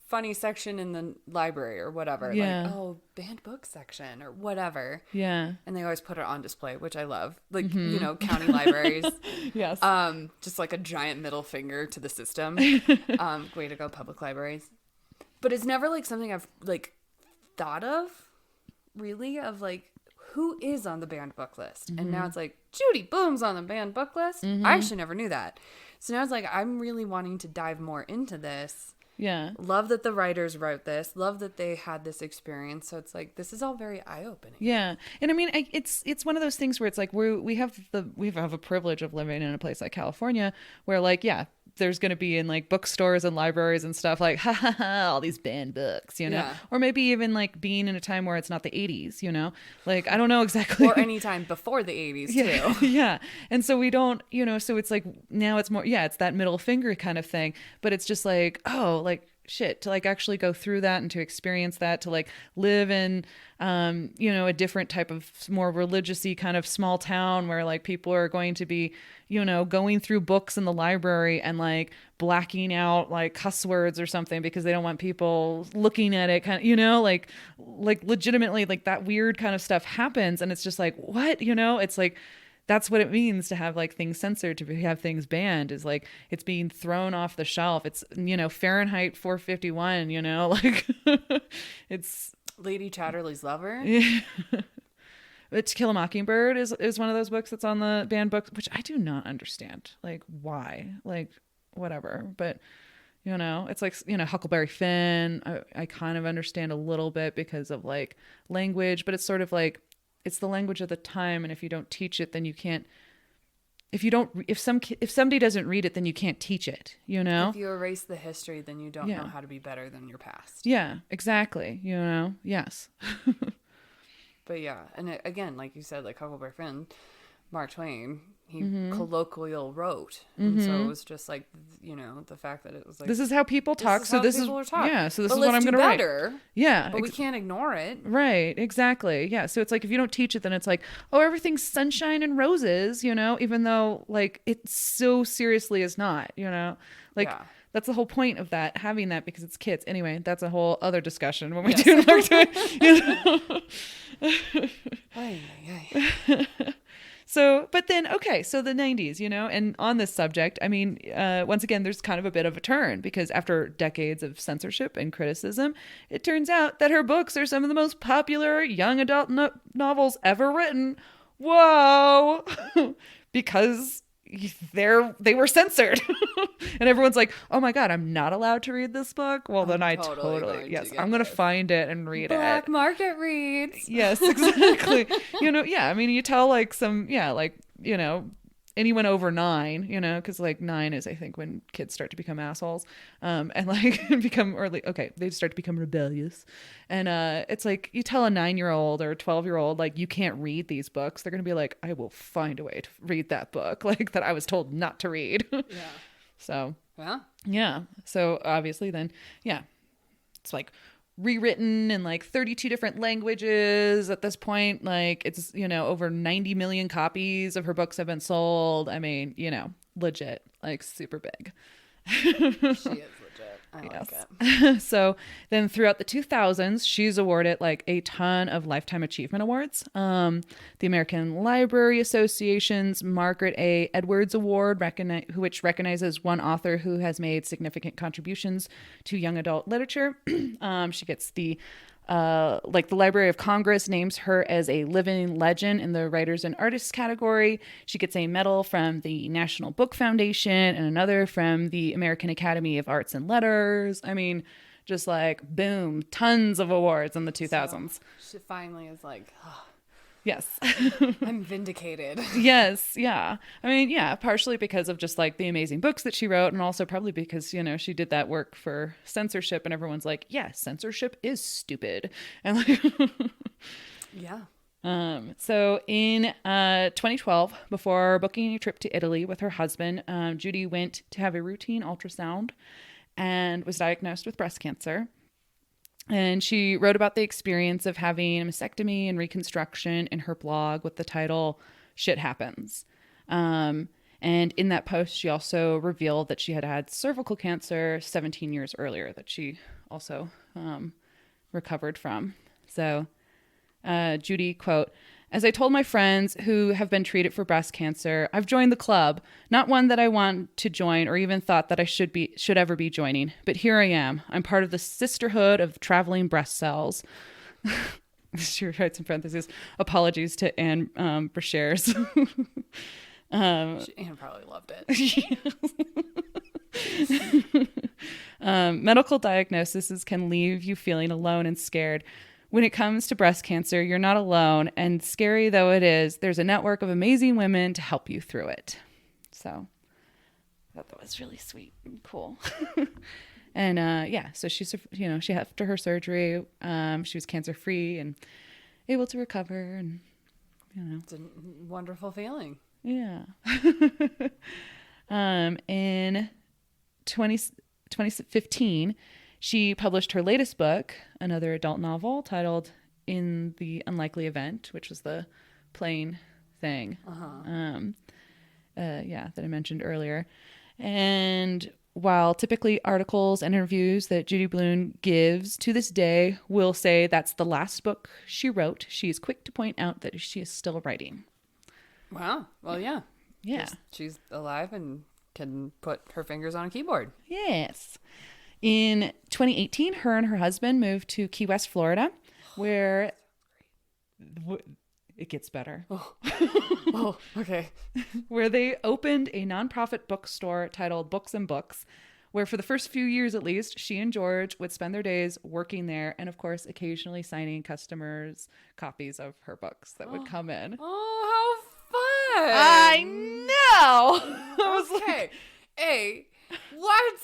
funny section in the library or whatever. Yeah. Oh, banned book section or whatever. Yeah. And they always put it on display, which I love. County libraries. Yes. Just a giant middle finger to the system. Way to go, public libraries. But it's never something I've thought of really of who is on the banned book list. And now it's Judy Blume's on the banned book list. I actually never knew that. So now it's I'm really wanting to dive more into this. Yeah. Love that the writers wrote this. Love that they had this experience. So it's this is all very eye-opening. Yeah. And I mean, it's one of those things where it's we have a privilege of living in a place like California where there's going to be in bookstores and libraries and stuff ha ha ha, all these banned books, Yeah. or maybe even being in a time where it's not the 80s, I don't know exactly. Or any time before the 80s too. Yeah. And so we don't, so it's now it's more, it's that middle finger kind of thing, but it's just oh, shit, to actually go through that and to experience that, to live in a different type of more religious-y kind of small town where people are going to be going through books in the library and blacking out cuss words or something because they don't want people looking at it, kind of, legitimately that weird kind of stuff happens, and it's just what, it's that's what it means to have things censored, to have things banned, is it's being thrown off the shelf. It's, Fahrenheit 451, it's Lady Chatterley's Lover. Yeah. But To Kill a Mockingbird is one of those books that's on the banned books, which I do not understand. Why? Whatever. But, it's Huckleberry Finn. I kind of understand a little bit because of language, but it's sort of it's the language of the time, and if you don't teach it, then you can't. If somebody doesn't read it, then you can't teach it. If you erase the history, then you don't know how to be better than your past. Yeah, exactly. Yes. But yeah, and again, like you said, Huckleberry Finn, Mark Twain, he colloquial wrote, and so it was just the fact that it was this is how people talk. So this is people are talking. Yeah. So this but is what I'm going to write. Yeah, but we can't ignore it. Right. Exactly. Yeah. So it's if you don't teach it, then it's oh, everything's sunshine and roses. Even though it so seriously is not. That's the whole point of that, having that, because it's kids. Anyway, that's a whole other discussion when we do Mark Twain. So, but then, okay, so the 90s, and on this subject, I mean, once again, there's kind of a bit of a turn, because after decades of censorship and criticism, it turns out that her books are some of the most popular young adult novels ever written. Whoa! Because, they were censored. And everyone's like, oh my God, I'm not allowed to read this book. Well, then I totally, yes, I'm going to find it and read it. Black market reads. Yes, exactly. Yeah, I mean, you tell like some, yeah, like, anyone over 9, because like 9 is, I think, when kids start to become assholes, and like they start to become rebellious, and it's like you tell a 9-year-old or a 12-year-old like you can't read these books, they're gonna be like, I will find a way to read that book, like that I was told not to read. Yeah. So yeah. So obviously then, yeah, it's like rewritten in like 32 different languages at this point. Like it's, over 90 million copies of her books have been sold. I mean, legit, like super big. She is legit. I like it. So then throughout the 2000s, she's awarded like a ton of Lifetime Achievement Awards. The American Library Association's Margaret A. Edwards Award, which recognizes one author who has made significant contributions to young adult literature. She gets the the Library of Congress names her as a living legend in the writers and artists category. She gets a medal from the National Book Foundation and another from the American Academy of Arts and Letters. I mean, just like boom, tons of awards in the 2000s. So she finally is like, oh, yes. I'm vindicated. Yes. Yeah. I mean, yeah, partially because of just like the amazing books that she wrote, and also probably because, she did that work for censorship, and everyone's like, yeah, censorship is stupid. And like, yeah. So in 2012, before booking a trip to Italy with her husband, Judy went to have a routine ultrasound and was diagnosed with breast cancer. And she wrote about the experience of having a mastectomy and reconstruction in her blog with the title Shit Happens. And in that post, she also revealed that she had had cervical cancer 17 years earlier that she also recovered from. So Judy, quote, "As I told my friends who have been treated for breast cancer, I've joined the club, not one that I want to join or even thought that I should ever be joining. But here I am. I'm part of the sisterhood of traveling breast cells." She writes in parentheses, apologies to Anne Brashares. Anne probably loved it. Medical diagnoses can leave you feeling alone and scared. When it comes to breast cancer, you're not alone, and scary though it is, there's a network of amazing women to help you through it. So I thought that was really sweet and cool. And so she's, she after her surgery, she was cancer free and able to recover, and it's a wonderful feeling. Yeah. In 2015, she published her latest book, another adult novel titled In the Unlikely Event, which was the plane thing. That I mentioned earlier. And while typically articles and interviews that Judy Blume gives to this day will say that's the last book she wrote, she is quick to point out that she is still writing. Wow. Well, yeah. Yeah. She's alive and can put her fingers on a keyboard. Yes. In 2018, her and her husband moved to Key West, Florida, where it gets better. Oh, okay. Where they opened a nonprofit bookstore titled Books and Books, where for the first few years at least, she and George would spend their days working there and, of course, occasionally signing customers' copies of her books that would come in. Oh, how fun! I know! I was okay. like, hey, what?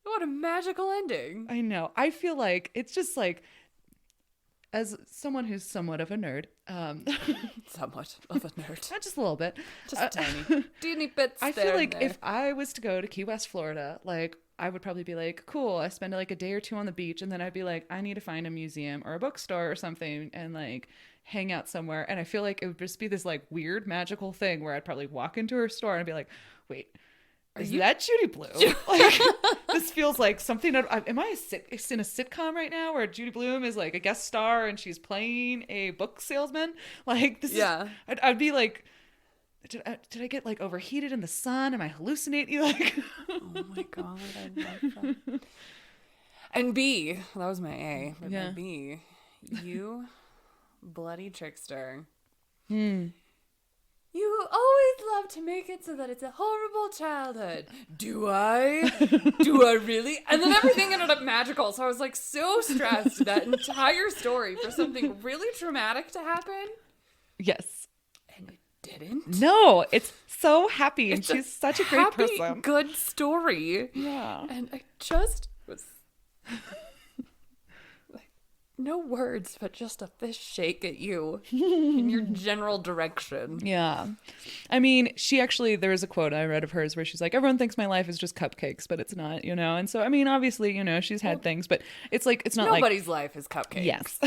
What a magical ending. I know. I feel like it's just like, as someone who's somewhat of a nerd, somewhat of a nerd, not just a little bit, just teeny bits. I feel like if I was to go to Key West, Florida, like I would probably be like, cool, I spend like a day or two on the beach, and then I'd be like, I need to find a museum or a bookstore or something and like hang out somewhere. And I feel like it would just be this like weird magical thing where I'd probably walk into her store and be like, wait, is that Judy Blume? Like, this feels like something. Am I in a sitcom right now where Judy Blume is like a guest star and she's playing a book salesman? Like, this is. I'd be like, did I get like overheated in the sun? Am I hallucinating? Like, oh my god, I love that. And B, that was my A. But my B, you bloody trickster. You always love to make it so that it's a horrible childhood. Do I? Do I really? And then everything ended up magical. So I was like so stressed that entire story for something really traumatic to happen. Yes. And it didn't. No, it's so happy. And It's she's such a great happy, person. good story. Yeah. And I just was like, no words, but just a fist shake at you in your general direction. Yeah. I mean, she actually, there was a quote I read of hers where she's like, everyone thinks my life is just cupcakes, but it's not, you know? And so, I mean, obviously, you know, she's had things, but it's like, it's not Nobody's life is cupcakes. Yes.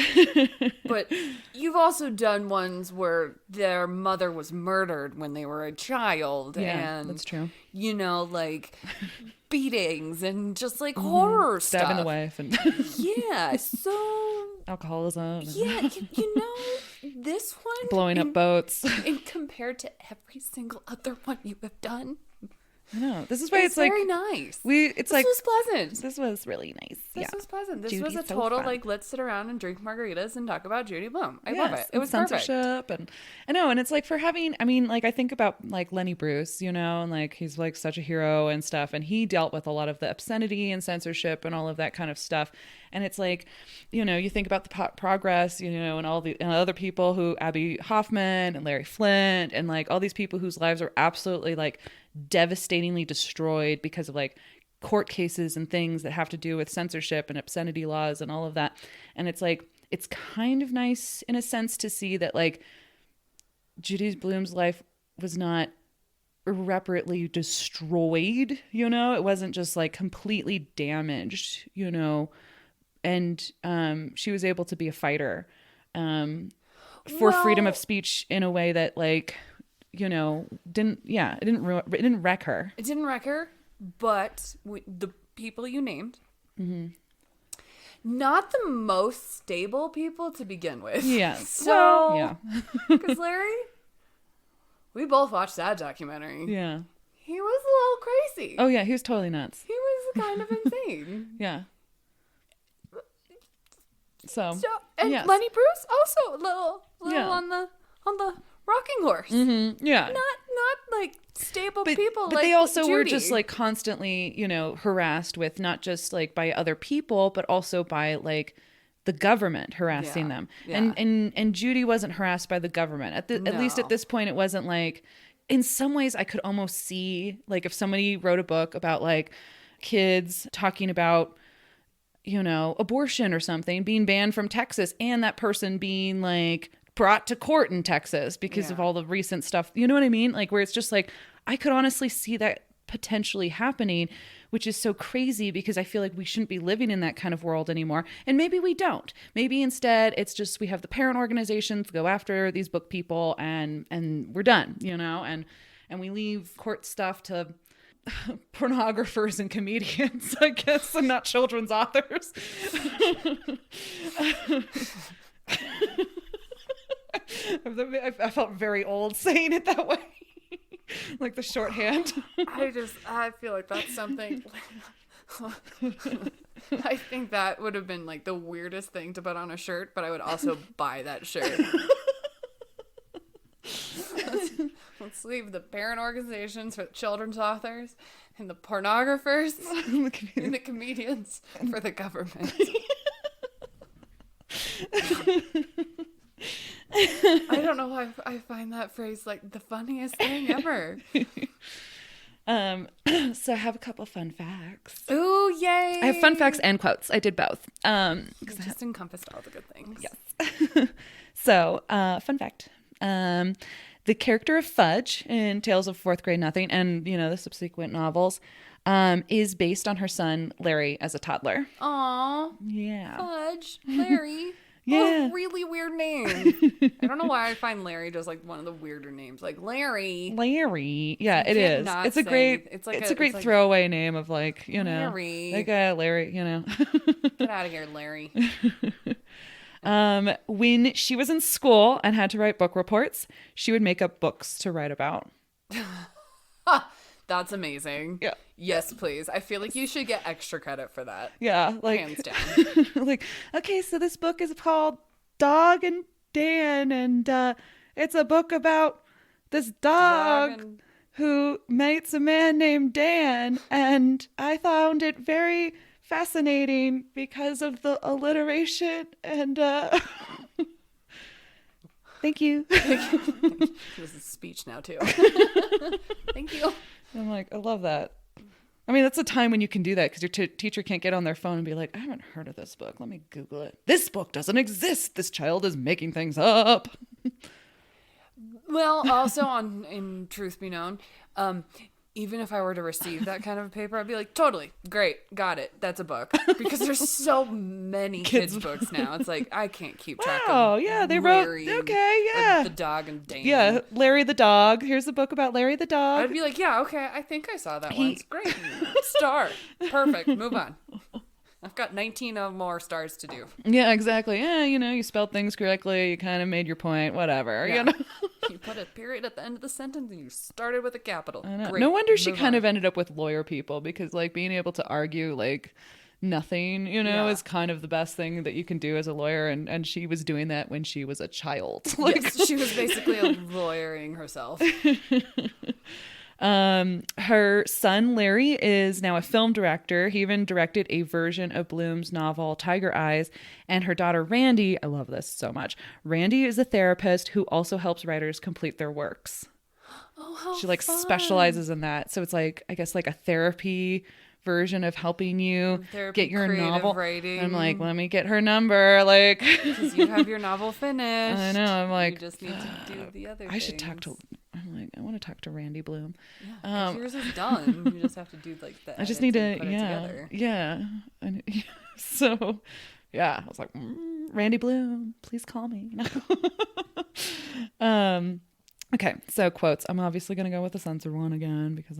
But you've also done ones where their mother was murdered when they were a child. Yeah, and that's true. You know, like beatings and just like horror stuff. Stabbing the wife and Yeah, so alcoholism. And yeah, you know, this one blowing up boats. and compared to every single other one you have done, I know. This is why it's like very nice. It's This like was pleasant. this was really nice. This was pleasant. This Judy's was a so total fun. like let's sit around and drink margaritas and talk about Judy Blume. I love it. It was perfect. Censorship and I know, and it's like for having, I mean, like I think about like Lenny Bruce, you know, and like he's like such a hero and stuff, and he dealt with a lot of the obscenity and censorship and all of that kind of stuff. And it's like, you know, you think about the progress, you know, and all the and other people who Abby Hoffman and Larry Flint and like all these people whose lives are absolutely like devastatingly destroyed because of like court cases and things that have to do with censorship and obscenity laws and all of that. And it's like, it's kind of nice in a sense to see that like Judy Blume's life was not irreparably destroyed, you know, it wasn't just like completely damaged, you know, and she was able to be a fighter for freedom of speech in a way that like, you know, it didn't wreck her. It didn't wreck her, but the people you named, not the most stable people to begin with. Yeah. So, yeah. Because Larry, we both watched that documentary. Yeah. He was a little crazy. Oh yeah, he was totally nuts. He was kind of insane. Yeah. So And yes. Lenny Bruce also a little Yeah. on the rocking horse. Yeah. Not like stable people. But like they also were Judy. just like constantly, you know, harassed with not just like by other people, but also by like the government harassing them. Yeah. And Judy wasn't harassed by the government. At least at this point, it wasn't like, in some ways I could almost see like if somebody wrote a book about like kids talking about, you know, abortion or something being banned from Texas and that person being like brought to court in Texas because of all the recent stuff. You know what I mean? Like where it's just like, I could honestly see that potentially happening, which is so crazy because I feel like we shouldn't be living in that kind of world anymore. And maybe we don't. Maybe instead it's just, we have the parent organizations go after these book people and we're done, you know, and we leave court stuff to pornographers and comedians, I guess, and not children's authors. I felt very old saying it that way. Like the shorthand. I feel like that's something. I think that would have been like the weirdest thing to put on a shirt, but I would also buy that shirt. Let's leave the parent organizations for the children's authors and the pornographers and the comedians for the government. I don't know why I find that phrase like the funniest thing ever. So I have a couple fun facts. Ooh, yay! I have fun facts and quotes. I did both. Just encompassed all the good things. Yes. So, fun fact. The character of Fudge in Tales of Fourth Grade Nothing and, you know, the subsequent novels is based on her son, Larry, as a toddler. Aw. Yeah. Fudge. Larry. Yeah. Oh, really weird name. I don't know why I find Larry just like one of the weirder names. Like Larry. Larry. Yeah, it can't is. not It's a say- great, it's like it's a a- great it's like- throwaway name of like, you know, Larry. like Larry, you know. Get out of here, Larry. When she was in school and had to write book reports, she would make up books to write about. That's amazing. Yeah. Yes, please. I feel like you should get extra credit for that. Yeah, like Hands down. like, okay, so this book is called Dog and Dan, and it's a book about this dog and who meets a man named Dan, and I found it very fascinating because of the alliteration, and thank you. this is speech now too. Thank you. I'm like, I love that. I mean, that's a time when you can do that because your teacher can't get on their phone and be like, I haven't heard of this book. Let me Google it. This book doesn't exist. This child is making things up. Well, also in truth be known, even if I were to receive that kind of a paper, I'd be like, totally, great, got it. That's a book. Because there's so many kids books now. It's like, I can't keep track of. Oh, yeah, they Larry, wrote, okay, yeah. the dog and Dan. Yeah, Larry the dog. Here's a book about Larry the dog. I'd be like, yeah, okay, I think I saw that once. Great. Star. Perfect. Move on. I've got 19 more stars to do. Yeah, exactly. Yeah, you spelled things correctly. You kind of made your point. Whatever. Yeah. You know? You put a period at the end of the sentence and you started with a capital. I know. Great. No wonder she Move kind on. of ended up with lawyer people because, like, being able to argue, like, nothing, Yeah. is kind of the best thing that you can do as a lawyer. And she was doing that when she was a child. Like, Yes, she was basically lawyering herself. Her son Larry is now a film director. He even directed a version of Blume's novel Tiger Eyes. And her daughter Randy, I love this so much. Randy is a therapist who also helps writers complete their works. Oh, how She like fun. specializes in that. So it's like, I guess, like a therapy version of helping you Therapy, get your creative novel. writing. I'm like, let me get her number. Like, Because you have your novel finished. I know. I'm like, you just need to do the other I should talk things. to. I'm like, I want to talk to Randy Blume. Yeah, 'cause yours is done. You just have to do like the I just edits need and to, put it yeah, together. yeah. And, so, yeah, I was like, Randy Blume, please call me. Okay, so quotes. I'm obviously going to go with the censor one again because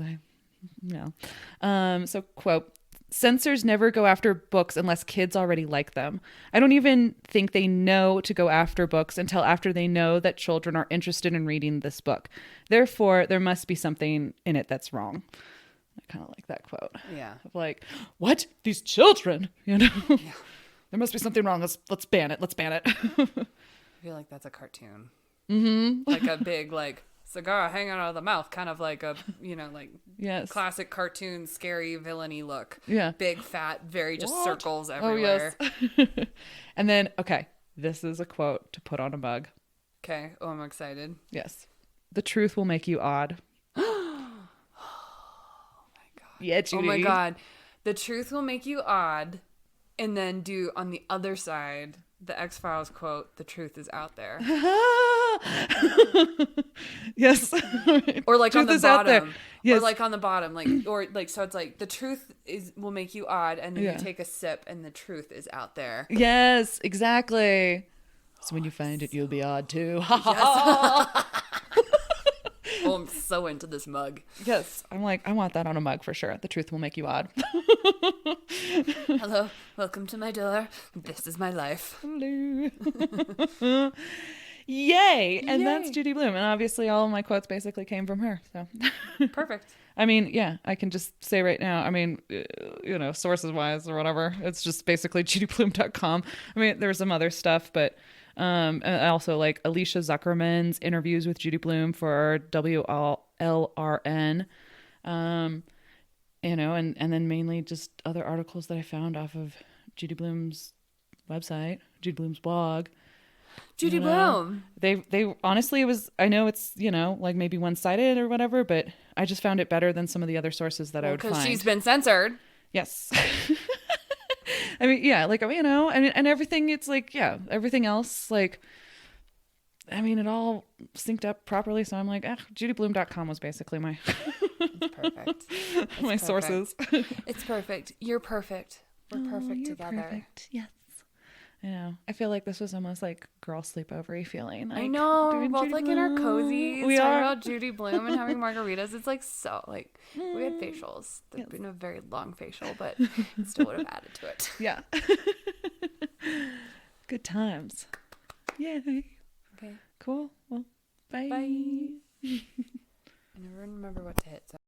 so quote, censors never go after books unless kids already like them. I don't even think they know to go after books until after they know that children are interested in reading this book. Therefore, there must be something in it that's wrong. I kind of like that quote. Yeah. Of like, what? These children? There must be something wrong. Let's ban it. Let's ban it. I feel like that's a cartoon. Mm-hmm. Like a big like cigar hanging out of the mouth, kind of like a like Yes. classic cartoon, scary villainy look. Yeah. Big fat, very just What? circles Oh, everywhere. yes. And then, okay, this is a quote to put on a mug. Okay. Oh, I'm excited. Yes. The truth will make you odd. Oh my god. Yeah, Judy. Oh my god. The truth will make you odd, and then do on the other side the X-Files quote, the truth is out there. Yes. Or like on Truth the is out there. bottom. Yes. Or like on the bottom. So it's like the truth will make you odd, and then Yeah. you take a sip and the truth is out there. Yes, exactly. So when you find it, you'll be odd too. Oh, I'm so into this mug. Yes. I'm like, I want that on a mug for sure. The truth will make you odd. Hello, welcome to my door. This is my life. Hello. Yay. And that's Yay. Judy Blume. And obviously all of my quotes basically came from her. So Perfect. I mean, yeah, I can just say right now, I mean, sources wise or whatever, it's just basically judyblume.com. I mean, there's some other stuff, but and I also like Alicia Zuckerman's interviews with Judy Blume for WLRN, and then mainly just other articles that I found off of Judy Blume's website, Judy Blume's blog. Judy Blume. They honestly, it was, I know it's, like maybe one-sided or whatever, but I just found it better than some of the other sources that I would find. Because she's been censored. Yes. I mean, yeah, like, and everything, it's like, yeah, everything else, like, I mean, it all synced up properly. So I'm like, judyblume.com was basically my, It's perfect. my It's sources. It's perfect. You're perfect. We're perfect You're together. perfect. Yes. I feel like this was almost like girl sleepover-y feeling. Like, I know. We're doing both Judy like in our Blume. cozies. We talking are. about Judy Blume and having margaritas. It's like so like we had facials. There'd been a very long facial, but it still would have added to it. Yeah. Good times. Yay. Okay. Cool. Well, bye. Bye. I never remember what to hit. So.